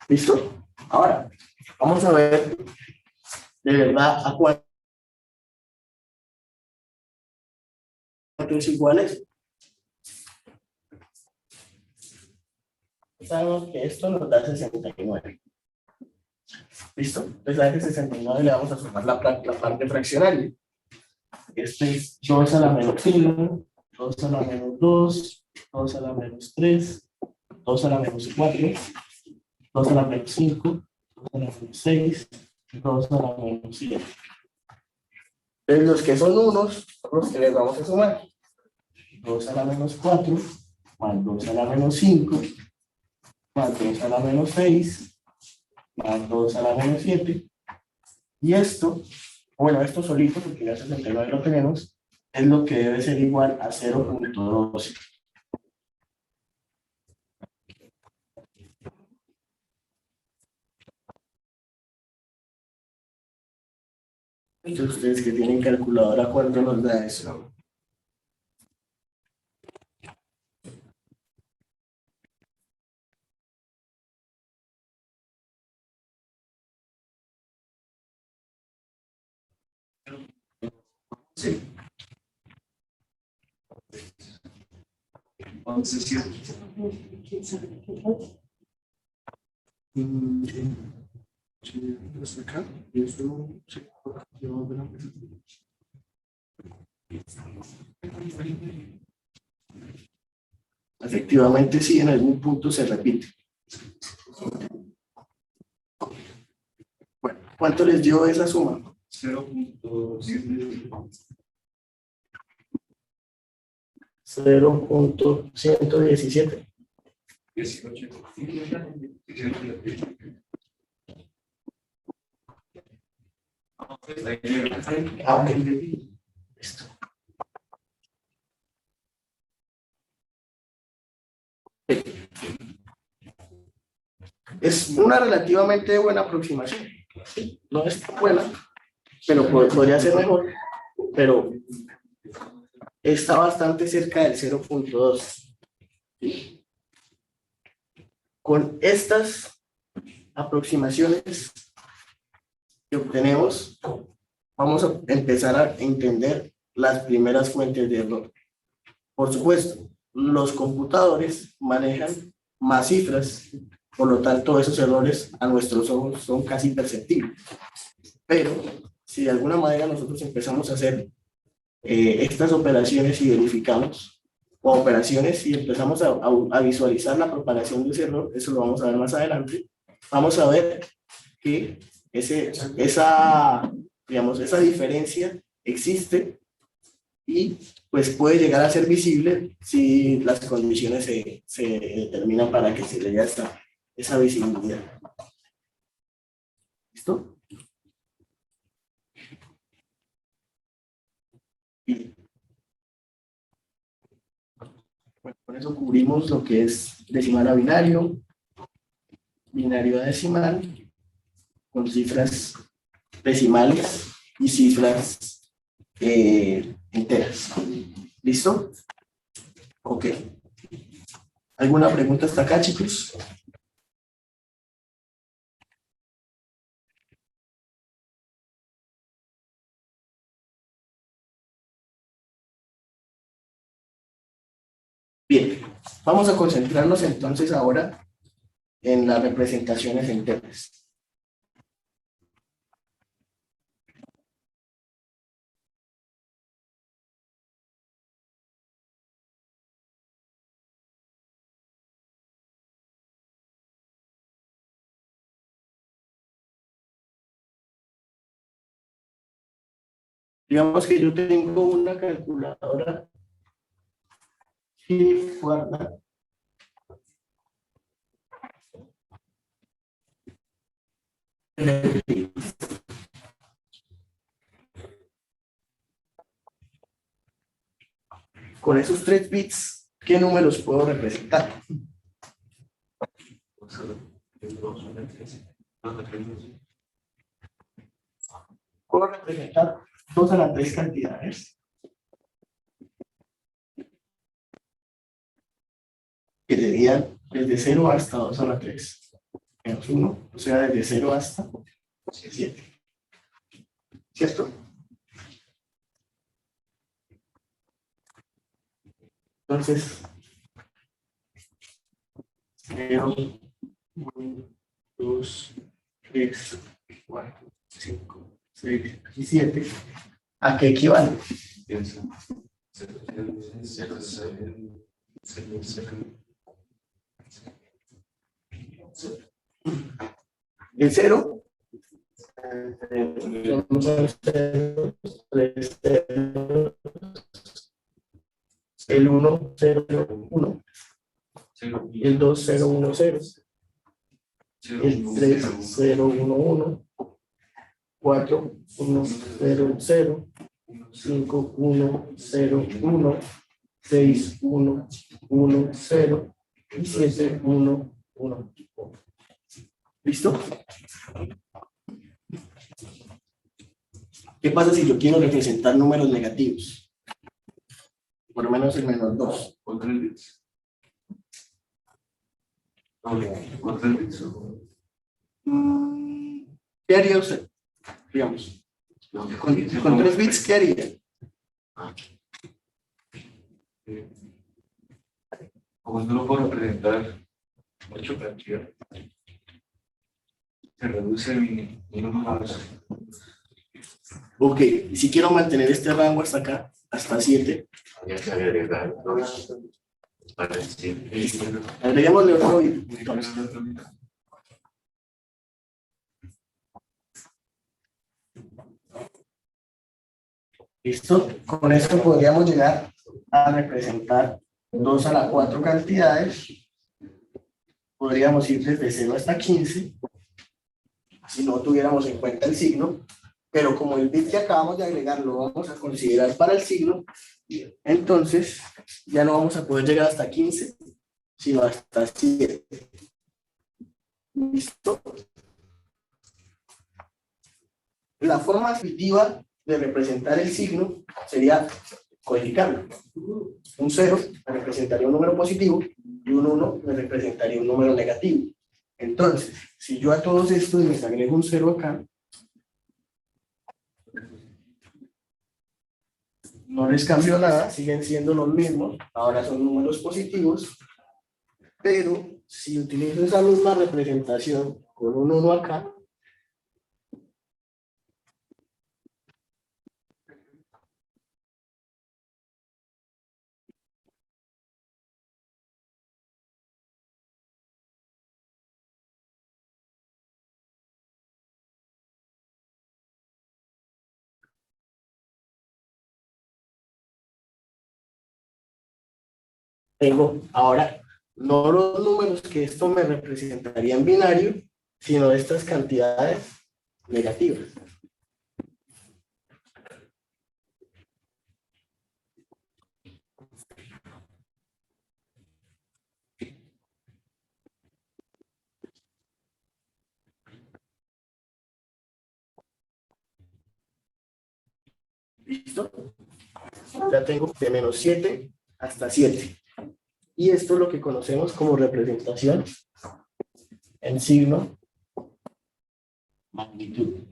¿Listo? Ahora, vamos a ver de verdad a cuánto es igual eso. Sabemos que esto nos da 69. ¿Listo? Entonces a ese 69 le vamos a sumar la parte fraccionaria. Este es 2 a la menos 1, 2 a la menos 2, 2 a la menos 3, 2 a la menos 4, 2 a la menos 5, 2 a la menos 6, 2 a la menos 7. Entonces los que son unos, los que les vamos a sumar. 2 a la menos 4, más 2 a la menos 5, más 2 a la menos 6, más 2 a la menos 7. Y esto, bueno, esto solito, porque ya 69 lo tenemos, es lo que debe ser igual a 0.12. Entonces, ustedes que tienen calculadora, ¿cuánto nos da eso? Sí. 11, 7. Acá, y eso, sí, efectivamente, sí, en algún punto se repite. Bueno, ¿cuánto les dio esa suma? 0.7. 0.117. 18. Ah, ok. Listo. Es una relativamente buena aproximación. No es buena, pero podría ser mejor, pero está bastante cerca del 0.2. Con estas aproximaciones que obtenemos, vamos a empezar a entender las primeras fuentes de error. Por supuesto, los computadores manejan más cifras, por lo tanto esos errores a nuestros ojos son casi imperceptibles. Pero si de alguna manera nosotros empezamos a hacer estas operaciones y verificamos o operaciones y empezamos a visualizar la propagación de ese error, eso lo vamos a ver más adelante, vamos a ver que digamos, esa diferencia existe y pues puede llegar a ser visible si las condiciones se determinan para que se le dé esa visibilidad. ¿Listo? Bien. Bueno, con eso cubrimos lo que es decimal a binario, binario a decimal, con cifras decimales y cifras enteras. ¿Listo? Ok. ¿Alguna pregunta hasta acá, chicos? Bien, vamos a concentrarnos entonces ahora en las representaciones enteras. Digamos que yo tengo una calculadora que guarda con esos 3 bits, ¿qué números puedo representar? Puedo representar 2 a la 3 cantidades, que serían desde 0 hasta 2 a la 3, menos 1, o sea, desde 0 hasta 7. ¿Cierto? Entonces, 0, 1, 2, 3, 4, 5, 6 y 7. ¿A qué equivale? El 0 son los ceros, 3 ceros, el 1, 0, 1, el 2, 0, 1, 0, el 3, 0, 1, 1, 4, 1, 0, 0, 5, 1, 0, 1, 6, 1, 1, 0 y 7, 1, 1. ¿Listo? ¿Qué pasa si yo quiero representar números negativos? Por lo menos el menos 2. ¿Con 3 bits? ¿Con 3 bits? ¿Qué haría usted? Digamos. Con 3 bits, ¿qué haría? Como no lo puedo representar 8 cantidades, se reduce mi número. Ok, si quiero mantener este rango hasta acá, hasta 7, Ya se agrega 2 para el 7. agreguémosle otro bit. Entonces, ¿listo? Con esto podríamos llegar a representar 2 a la 4 cantidades. Podríamos ir desde 0 hasta 15, si no tuviéramos en cuenta el signo, pero como el bit que acabamos de agregar lo vamos a considerar para el signo, entonces ya no vamos a poder llegar hasta 15, sino hasta 7. ¿Listo? La forma intuitiva de representar el signo sería codificarlo. Un 0 me representaría un número positivo y un 1 me representaría un número negativo. Entonces, si yo a todos estos les agrego un 0 acá, no les cambio nada, siguen siendo los mismos, ahora son números positivos, pero si utilizo esa misma representación con un 1 acá, tengo ahora no los números que esto me representaría en binario, sino estas cantidades negativas. ¿Listo? Ya tengo de menos 7 hasta 7. Y esto es lo que conocemos como representación en signo magnitud.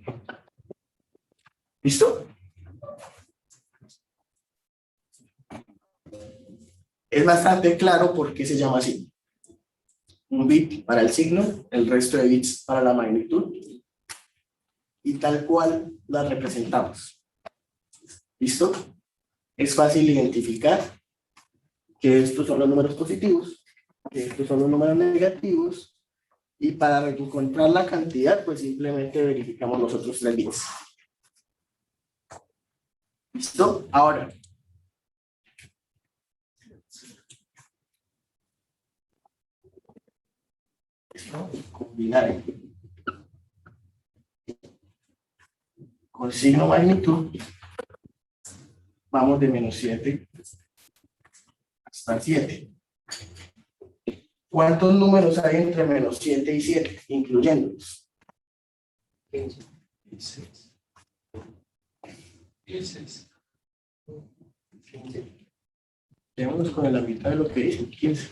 ¿Listo? Es bastante claro por qué se llama así. Un bit para el signo, el resto de bits para la magnitud. Y tal cual la representamos. ¿Listo? Es fácil identificar que estos son los números positivos, que estos son los números negativos, y para encontrar la cantidad, pues simplemente verificamos los otros 3 bits. ¿Listo? Ahora, combinar con signo magnitud, vamos de menos 7 hasta 7. ¿Cuántos números hay entre menos 7 y 7, incluyéndolos? 16. 16. Quedémonos con la mitad de lo que dice, 15.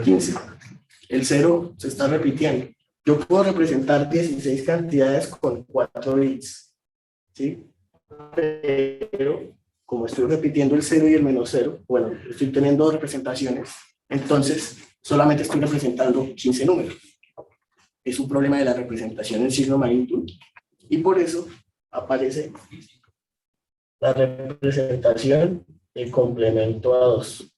15. El 0 se está repitiendo. Yo puedo representar 16 cantidades con 4 bits, ¿sí? Pero como estoy repitiendo el 0 y el menos 0, bueno, estoy teniendo dos representaciones, entonces solamente estoy representando 15 números. Es un problema de la representación en signo magnitud y por eso aparece la representación de complemento a 2.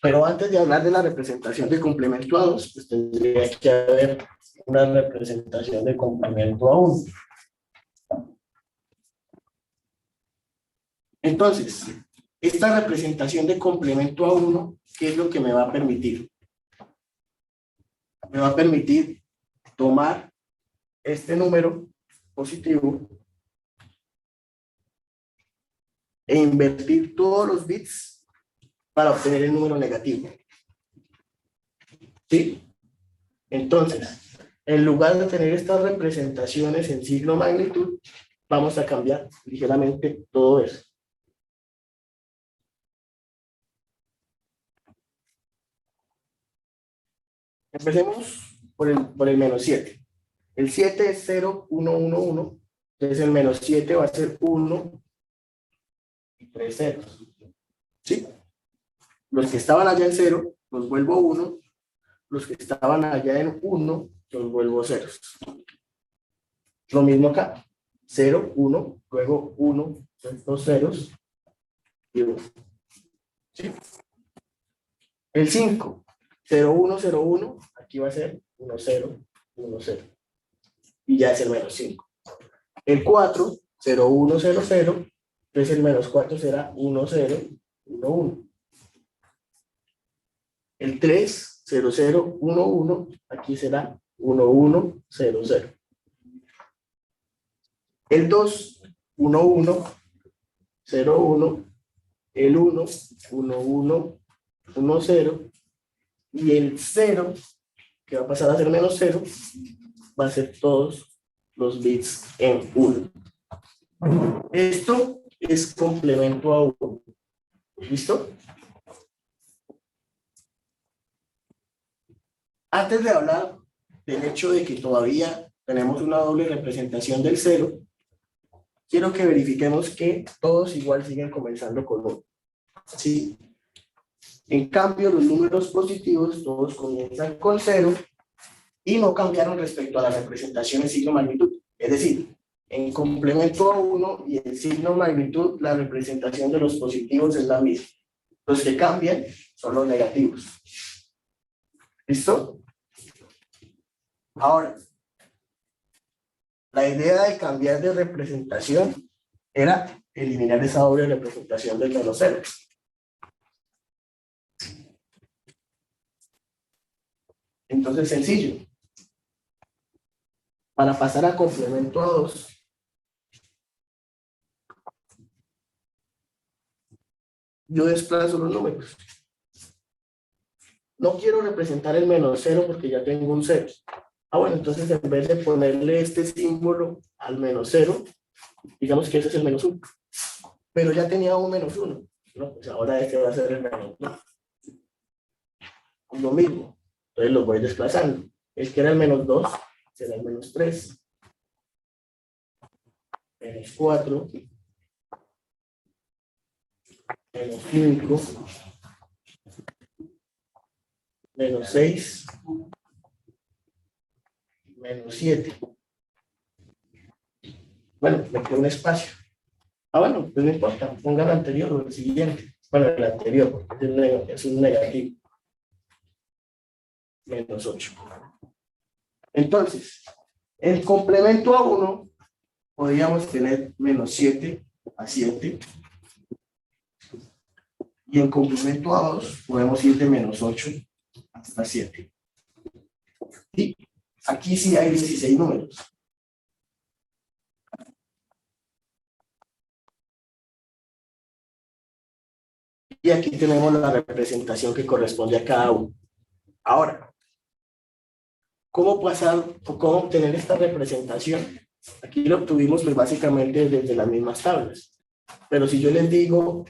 Pero antes de hablar de la representación de complemento a 2, pues tendría que haber una representación de complemento a 1. Entonces, esta representación de complemento a 1, ¿qué es lo que me va a permitir? Me va a permitir tomar este número positivo e invertir todos los bits para obtener el número negativo. ¿Sí? Entonces, en lugar de tener estas representaciones en signo magnitud, vamos a cambiar ligeramente todo eso. Empecemos por el menos 7. El 7 es 0, 1, 1, 1. Entonces el menos 7 va a ser 1 y 3 ceros. ¿Sí? Los que estaban allá en 0, los vuelvo 1. Los que estaban allá en 1, los vuelvo ceros. Lo mismo acá. 0, 1, luego 1, 2 ceros y 1. ¿Sí? El 5, 0, 1, 0, 1, aquí va a ser 1, 0, 1, 0. Y ya es el menos 5. El 4, 0, 1, 0, 0, entonces el menos 4 será 1, 0, 1, 1. El 3, 0, 0, 1, 1, aquí será 1, 1, 0, 0. El 2, 1, 1, 0, 1, el 1, 1, 1, 1, 0, y el 0, que va a pasar a ser menos 0, va a ser todos los bits en 1. Esto es complemento a 1. ¿Listo? Antes de hablar del hecho de que todavía tenemos una doble representación del 0, quiero que verifiquemos que todos igual siguen comenzando con 1. ¿Sí? En cambio, los números positivos todos comienzan con 0 y no cambiaron respecto a la representación en signo magnitud. Es decir, en complemento a 1 y en signo magnitud, la representación de los positivos es la misma. Los que cambian son los negativos. ¿Listo? Ahora, la idea de cambiar de representación era eliminar esa doble representación del menos 0. Entonces, sencillo. Para pasar a complemento a 2, yo desplazo los números. No quiero representar el menos 0 porque ya tengo un 0. Bueno, entonces en vez de ponerle este símbolo al menos 0, digamos que ese es el menos 1. Pero ya tenía un menos 1. ¿No? Pues ahora este va a ser el menos 1. Lo mismo. Entonces los voy desplazando. El que era el menos 2 será el menos 3. Menos 4. Menos 5. Menos 6. Menos 7. Bueno, me queda un espacio. Bueno, pues no importa, ponga el anterior o el siguiente. Bueno, el anterior, porque es un negativo. Menos 8. Entonces, en complemento a 1, podríamos tener menos 7 a 7. Y en complemento a 2, podemos ir de menos 8 hasta 7. Y aquí sí hay 16 números. Y aquí tenemos la representación que corresponde a cada uno. Ahora, ¿cómo pasar o cómo obtener esta representación? Aquí lo obtuvimos pues, básicamente desde las mismas tablas. Pero si yo les digo,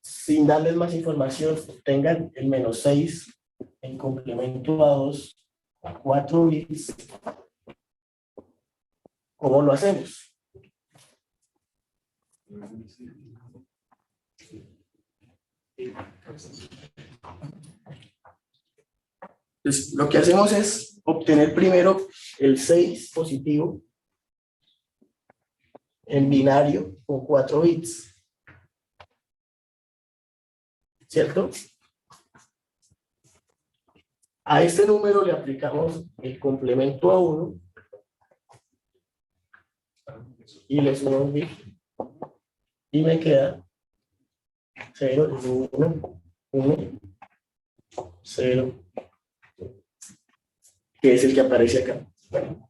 sin darles más información, tengan el -6 en complemento a 2 a 4 bits, ¿cómo lo hacemos? Entonces, lo que hacemos es obtener primero el 6 positivo en binario con 4 bits, ¿cierto? A este número le aplicamos el complemento a 1 y le sumo un bit y me queda 0, 1, 1, 0, que es el que aparece acá. Bueno.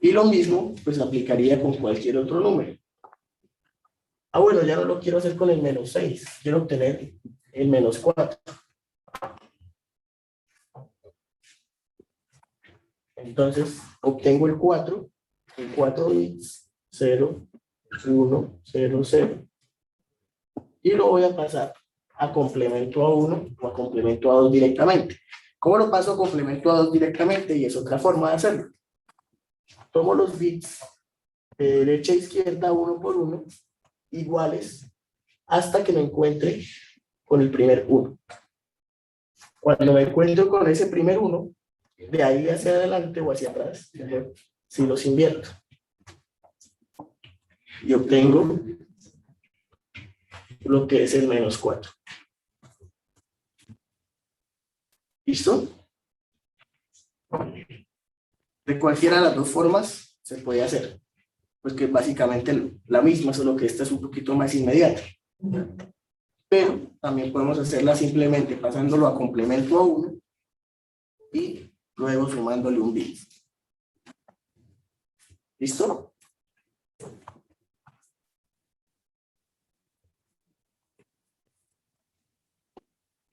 Y lo mismo, pues aplicaría con cualquier otro número. Ah, bueno, ya no lo quiero hacer con el -6, quiero obtener el -4. Entonces, obtengo el 4 bits, 0, 1, 0, 0. Y lo voy a pasar a complemento a 1 o a complemento a 2 directamente. ¿Cómo lo paso a complemento a 2 directamente? Y es otra forma de hacerlo. Tomo los bits de derecha a izquierda, uno por uno, iguales, hasta que me encuentre con el primer 1. Cuando me encuentro con ese primer 1, de ahí hacia adelante o hacia atrás, si los invierto. Y obtengo lo que es el -4. ¿Listo? De cualquiera de las dos formas se puede hacer. Pues que es básicamente la misma, solo que esta es un poquito más inmediata. Pero también podemos hacerla simplemente pasándolo a complemento a 1 y luego sumándole un bit. ¿Listo?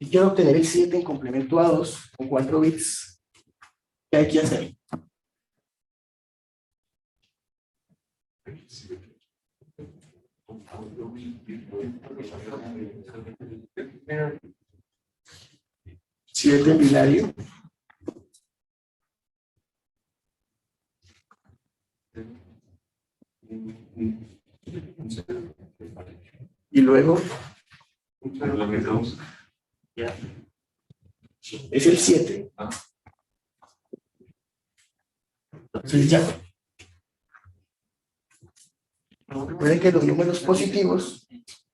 Si quiero obtener el 7 en complemento a 2 con 4 bits, ¿qué hay que hacer? ¿7 en binario? Y luego ya. Es el 7. Entonces ya. Recuerden que los números positivos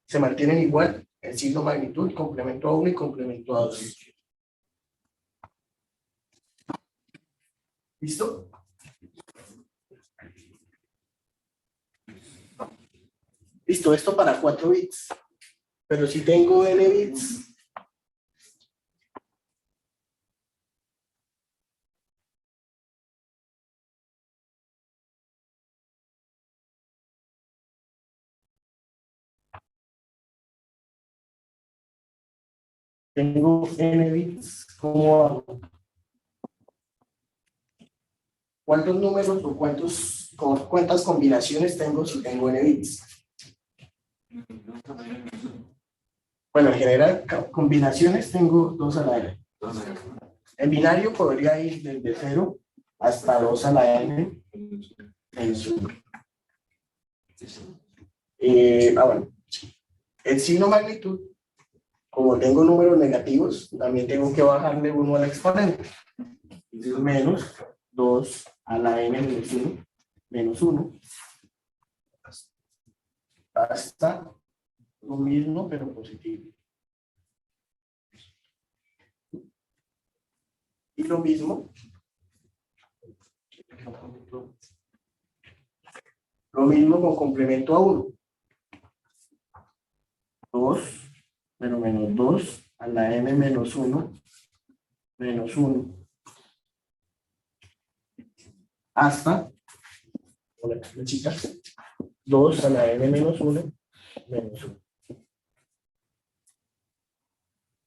se mantienen igual en signo magnitud, complemento a 1 y complemento a 2. ¿Listo? Listo, esto para 4 bits. Pero si tengo n bits, ¿cómo hago? ¿Cuántos números o cuántas combinaciones tengo si tengo n bits? Bueno, en general, combinaciones tengo 2 a la n. En binario podría ir desde 0 hasta 2 a la n en su. Bueno, el signo magnitud, como tengo números negativos, también tengo que bajarle 1 al exponente. Entonces, menos 2 a la n menos 1, menos 1, hasta lo mismo, pero positivo. Y lo mismo con complemento a 1. 2, pero menos 2 a la n menos 1, menos 1, hasta, hola, chicas, 2 a la n menos 1 menos 1.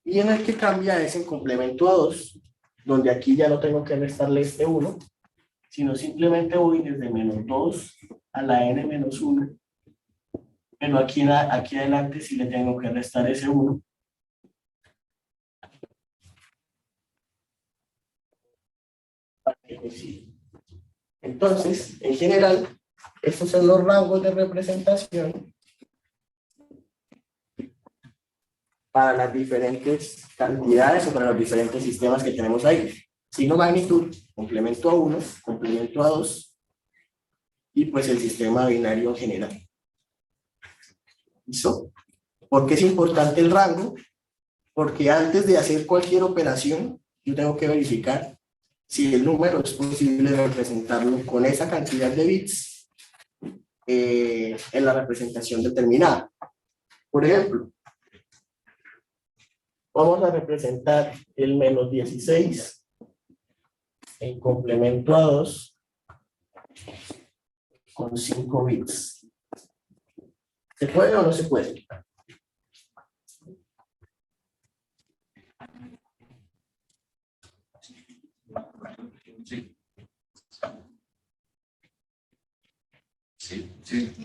Y en el que cambia es en complemento a 2, donde aquí ya no tengo que restarle este 1, sino simplemente voy desde menos 2 a la n menos 1. Pero aquí adelante sí le tengo que restar ese 1. Para que coincida. Entonces, en general, estos son los rangos de representación para las diferentes cantidades o para los diferentes sistemas que tenemos ahí. Signo magnitud, complemento a 1, complemento a 2, y pues el sistema binario en general. ¿Listo? ¿Por qué es importante el rango? Porque antes de hacer cualquier operación, yo tengo que verificar si el número es posible representarlo con esa cantidad de bits en la representación determinada. Por ejemplo, vamos a representar el menos 16 en complemento a 2 con 5 bits. ¿Se puede o no se puede? Sí. Sí.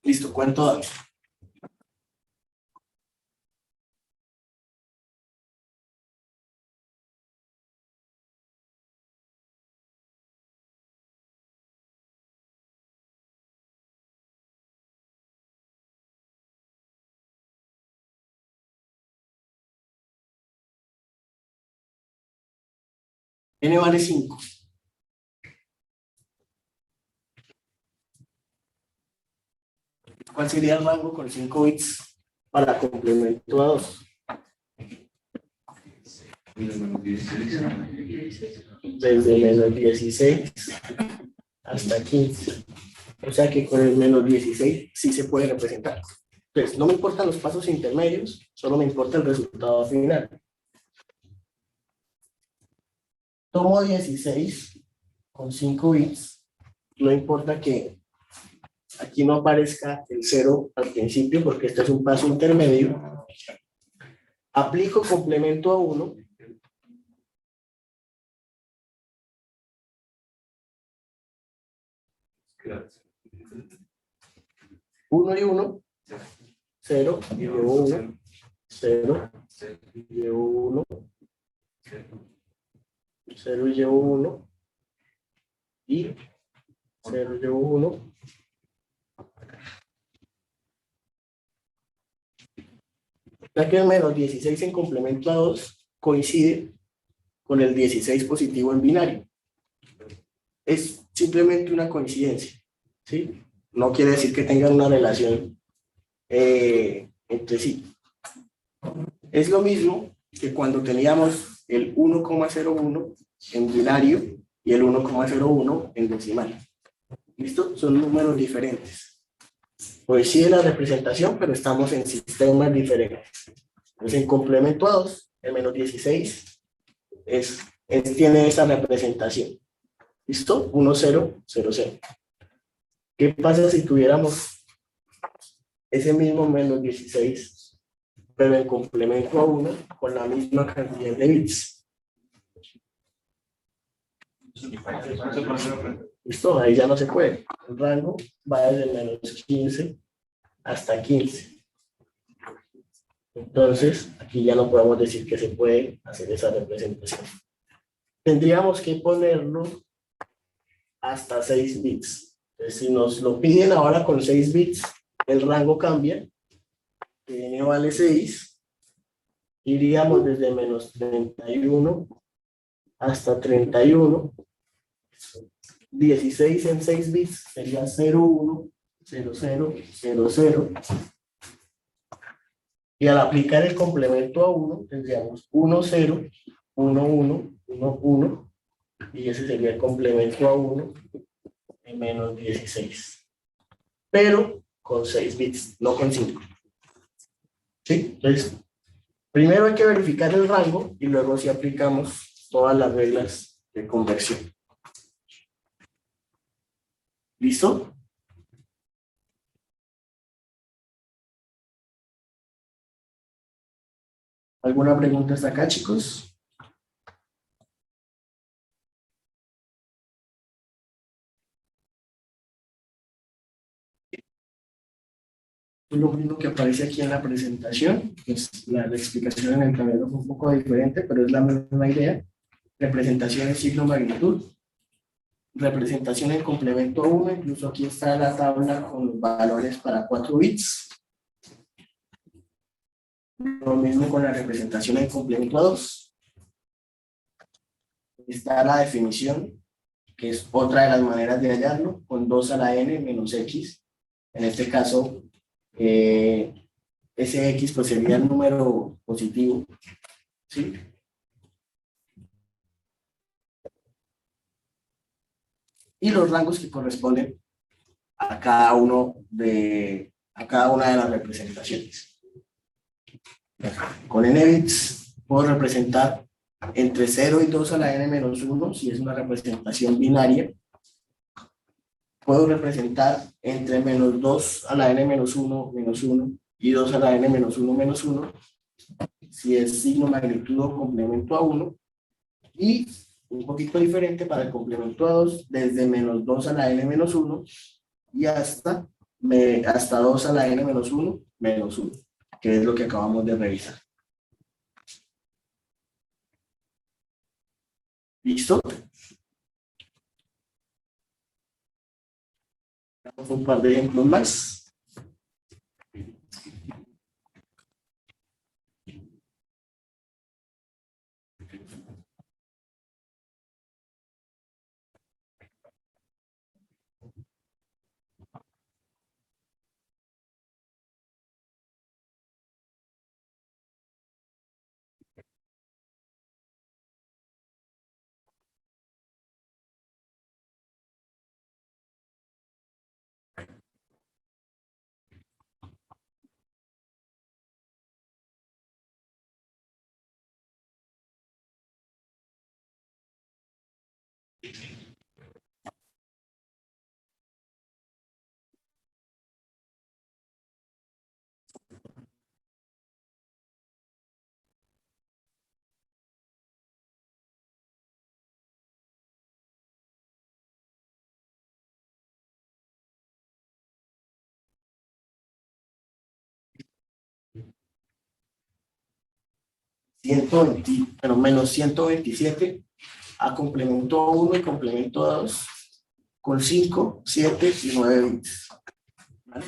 Listo, ¿cuánto da? N vale 5. ¿Cuál sería el rango con 5 bits para complemento a 2? Desde menos 16 hasta 15. O sea que con el menos 16 sí se puede representar. Entonces, no me importan los pasos intermedios, solo me importa el resultado final. Tomo 16 con 5 bits. No importa que aquí no aparezca el 0 al principio, porque este es un paso intermedio. Aplico complemento a 1. Uno y 1, 0, y llevo 1, 0, y llevo 1, 0 y llevo 1, y 0 y llevo 1. Ya que el menos 16 en complemento a 2 coincide con el 16 positivo en binario. Es simplemente una coincidencia, ¿sí? No quiere decir que tengan una relación entre sí. Es lo mismo que cuando teníamos el 1,01 en binario y el 1,01 en decimal. ¿Listo? Son números diferentes. Coincide la representación, pero estamos en sistemas diferentes. Entonces, en complemento a 2, el menos 16 tiene esa representación. ¿Listo? 1, 0, 0, 0. ¿Qué pasa si tuviéramos ese mismo menos 16, pero en complemento a 1 con la misma cantidad de bits? ¿Listo? Ahí ya no se puede. El rango va desde menos 15 hasta 15. Entonces, aquí ya no podemos decir que se puede hacer esa representación. Tendríamos que ponerlo hasta 6 bits. Entonces, si nos lo piden ahora con 6 bits, el rango cambia. N vale 6. Iríamos desde menos 31 hasta 31. 16 en 6 bits sería 0, 1, 0, 0, 0, 0. Y al aplicar el complemento a 1, tendríamos 1, 0, 1, 1, 1, 1. Y ese sería el complemento a 1 en menos 16. Pero con 6 bits, no con 5. ¿Sí? Entonces, primero hay que verificar el rango y luego sí aplicamos todas las reglas de conversión. ¿Listo? ¿Alguna pregunta hasta acá, chicos? Lo mismo que aparece aquí en la presentación, pues la explicación en el tablero fue un poco diferente, pero es la misma idea. Representación en signo magnitud, representación en complemento a 1, incluso aquí está la tabla con los valores para 4 bits. Lo mismo con la representación en complemento a 2. Está la definición, que es otra de las maneras de hallarlo, con 2 a la n menos x. En este caso, ese x pues sería el número positivo, ¿sí? Y los rangos que corresponden a cada una de las representaciones. Con n bits puedo representar entre 0 y 2 a la n menos 1 si es una representación binaria. Puedo representar entre menos 2 a la n menos 1 y 2 a la n menos 1 menos 1 si es signo magnitud o complemento a 1. Y un poquito diferente para el complemento a 2, desde menos 2 a la n menos 1 y hasta 2 a la n menos 1 menos 1, que es lo que acabamos de revisar. ¿Listo? Vamos a un par de ejemplos más. Menos 127 a complemento 1 y complemento 2 con 5, 7 y 9 bits. ¿Vale?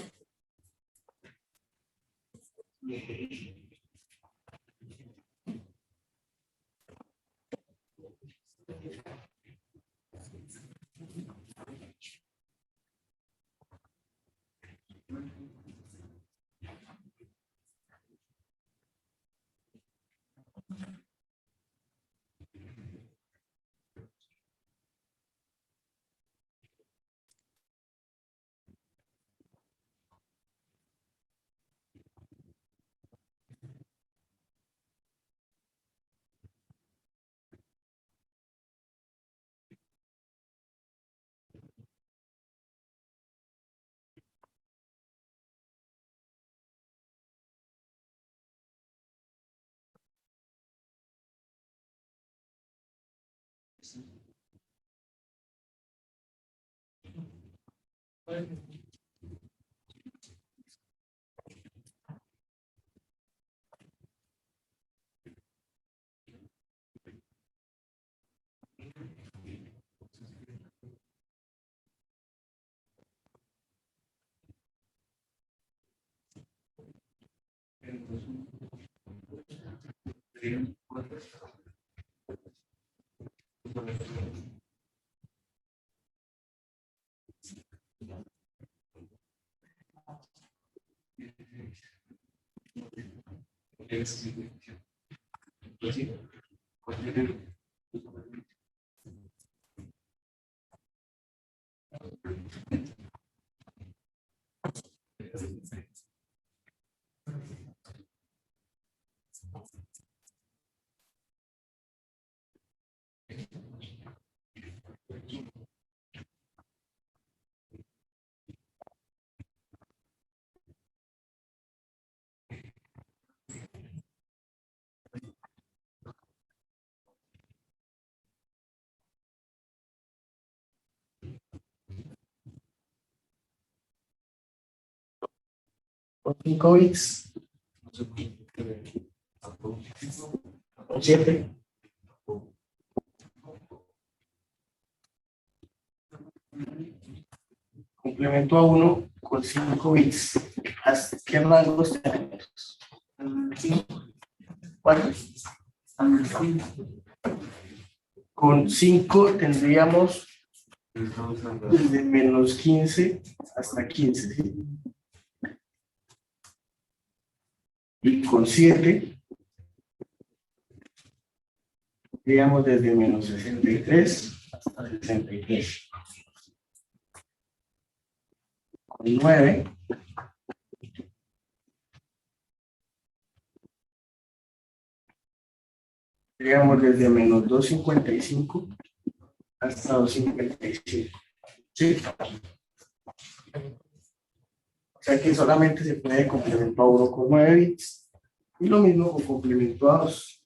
con 5 bits, con 7, complemento a 1 con 5 bits. ¿Qué rangos tenemos? ¿Cuántos? Con 5 tendríamos desde menos 15 hasta 15, ¿sí? Y con 7 tendríamos desde menos 63 hasta 63. Con 9 tendríamos desde menos 255 hasta 255. ¿Sí? O sea que solamente se puede complemento a 1 con 9 bits y lo mismo con complemento a 2.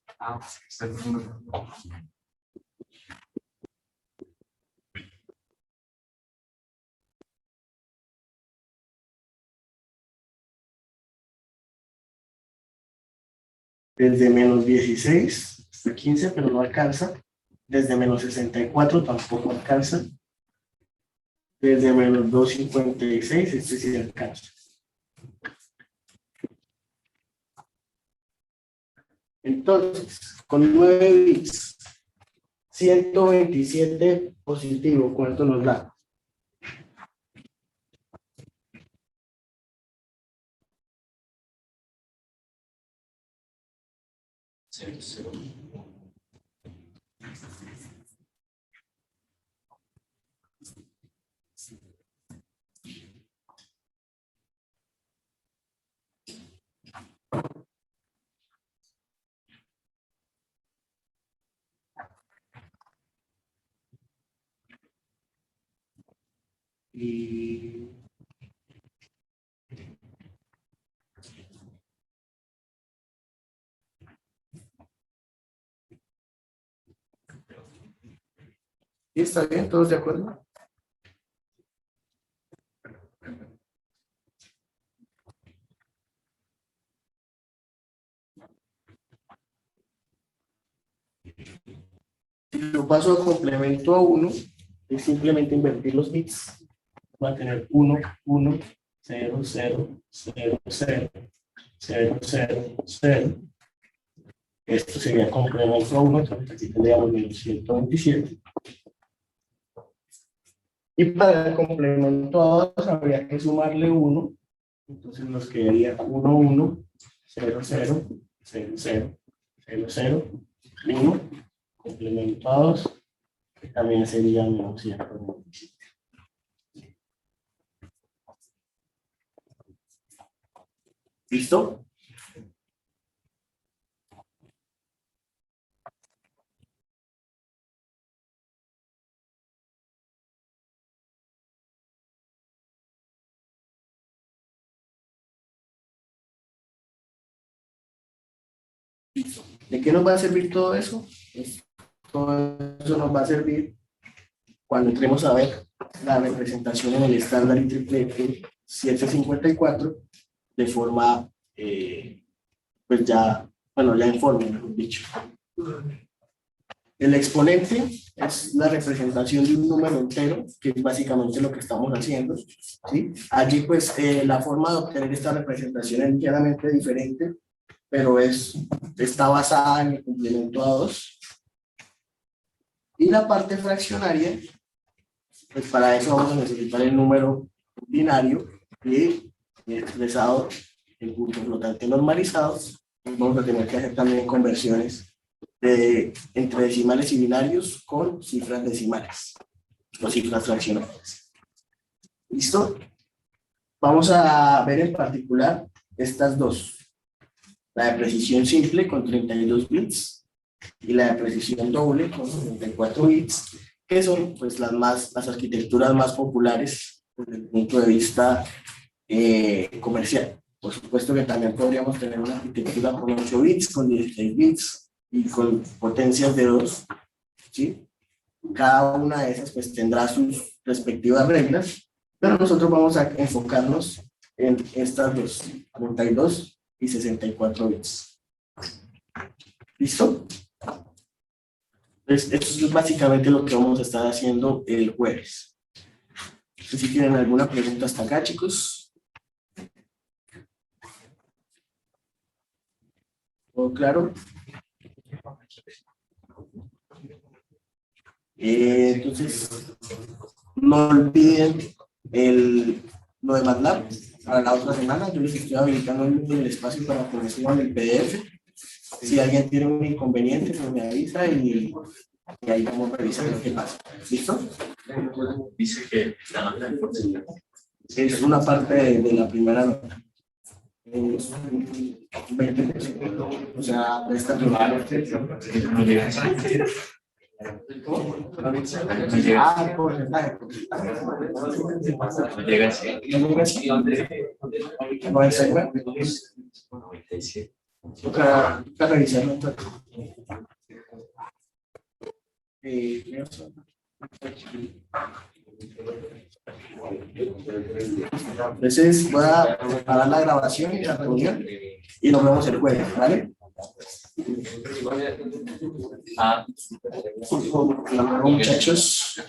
Desde menos 16 hasta 15, pero no alcanza. Desde menos 64 tampoco alcanza. Desde menos 256, este sí alcanza. Entonces, con 9 bits, 127 positivo, ¿cuánto nos da? Y está bien, ¿todos de acuerdo? Si lo paso a complemento a 1, es simplemente invertir los bits. Va a tener 1, 1, 0, 0, 0, 0, 0, 0, 0. Esto sería complemento a 1, entonces aquí tendríamos menos 127. Y para el complemento a 2 habría que sumarle 1, entonces nos quedaría 1, 1, 0, 0, 0, 0, 0, 0, 1, complemento a 2, que también sería menos 127. ¿Listo? ¿De qué nos va a servir todo eso? Todo eso nos va a servir cuando entremos a ver la representación en el estándar IEEE 754 de forma, pues ya, bueno, ya en forma, mejor dicho. El exponente es la representación de un número entero, que es básicamente lo que estamos haciendo, ¿sí? Allí, pues, la forma de obtener esta representación es ligeramente diferente, pero está basada en el complemento a 2. Y la parte fraccionaria, pues para eso vamos a necesitar el número binario y expresado en puntos flotantes normalizados. Vamos a tener que hacer también conversiones entre decimales y binarios con cifras decimales o cifras fraccionarias. ¿Listo? Vamos a ver en particular estas dos. La de precisión simple con 32 bits y la de precisión doble con 64 bits, que son pues las arquitecturas más populares desde el punto de vista comercial. Por supuesto que también podríamos tener una arquitectura con 8 bits, con 16 bits y con potencias de 2, ¿sí? Cada una de esas pues tendrá sus respectivas reglas, pero nosotros vamos a enfocarnos en estas dos, 32 y 64 bits. ¿Listo? Entonces, esto es básicamente lo que vamos a estar haciendo el jueves. Si tienen alguna pregunta hasta acá, chicos. ¿Todo claro? Entonces, no olviden lo de MATLAB para la otra semana. Yo les estoy habilitando el espacio para que me suban el PDF. Si alguien tiene un inconveniente, pues me avisa y ahí vamos a revisar lo que pasa. ¿Listo? Dice que Es una parte de la primera nota. Es un 20%. O sea, de esta primera nota. no llega Ah, porcentaje. no llega a 100. No llega a 100. 97. Toca revisarlo entonces. Entonces voy a parar la grabación y la reunión y nos vemos el jueves, ¿vale? Ah, Muchachos.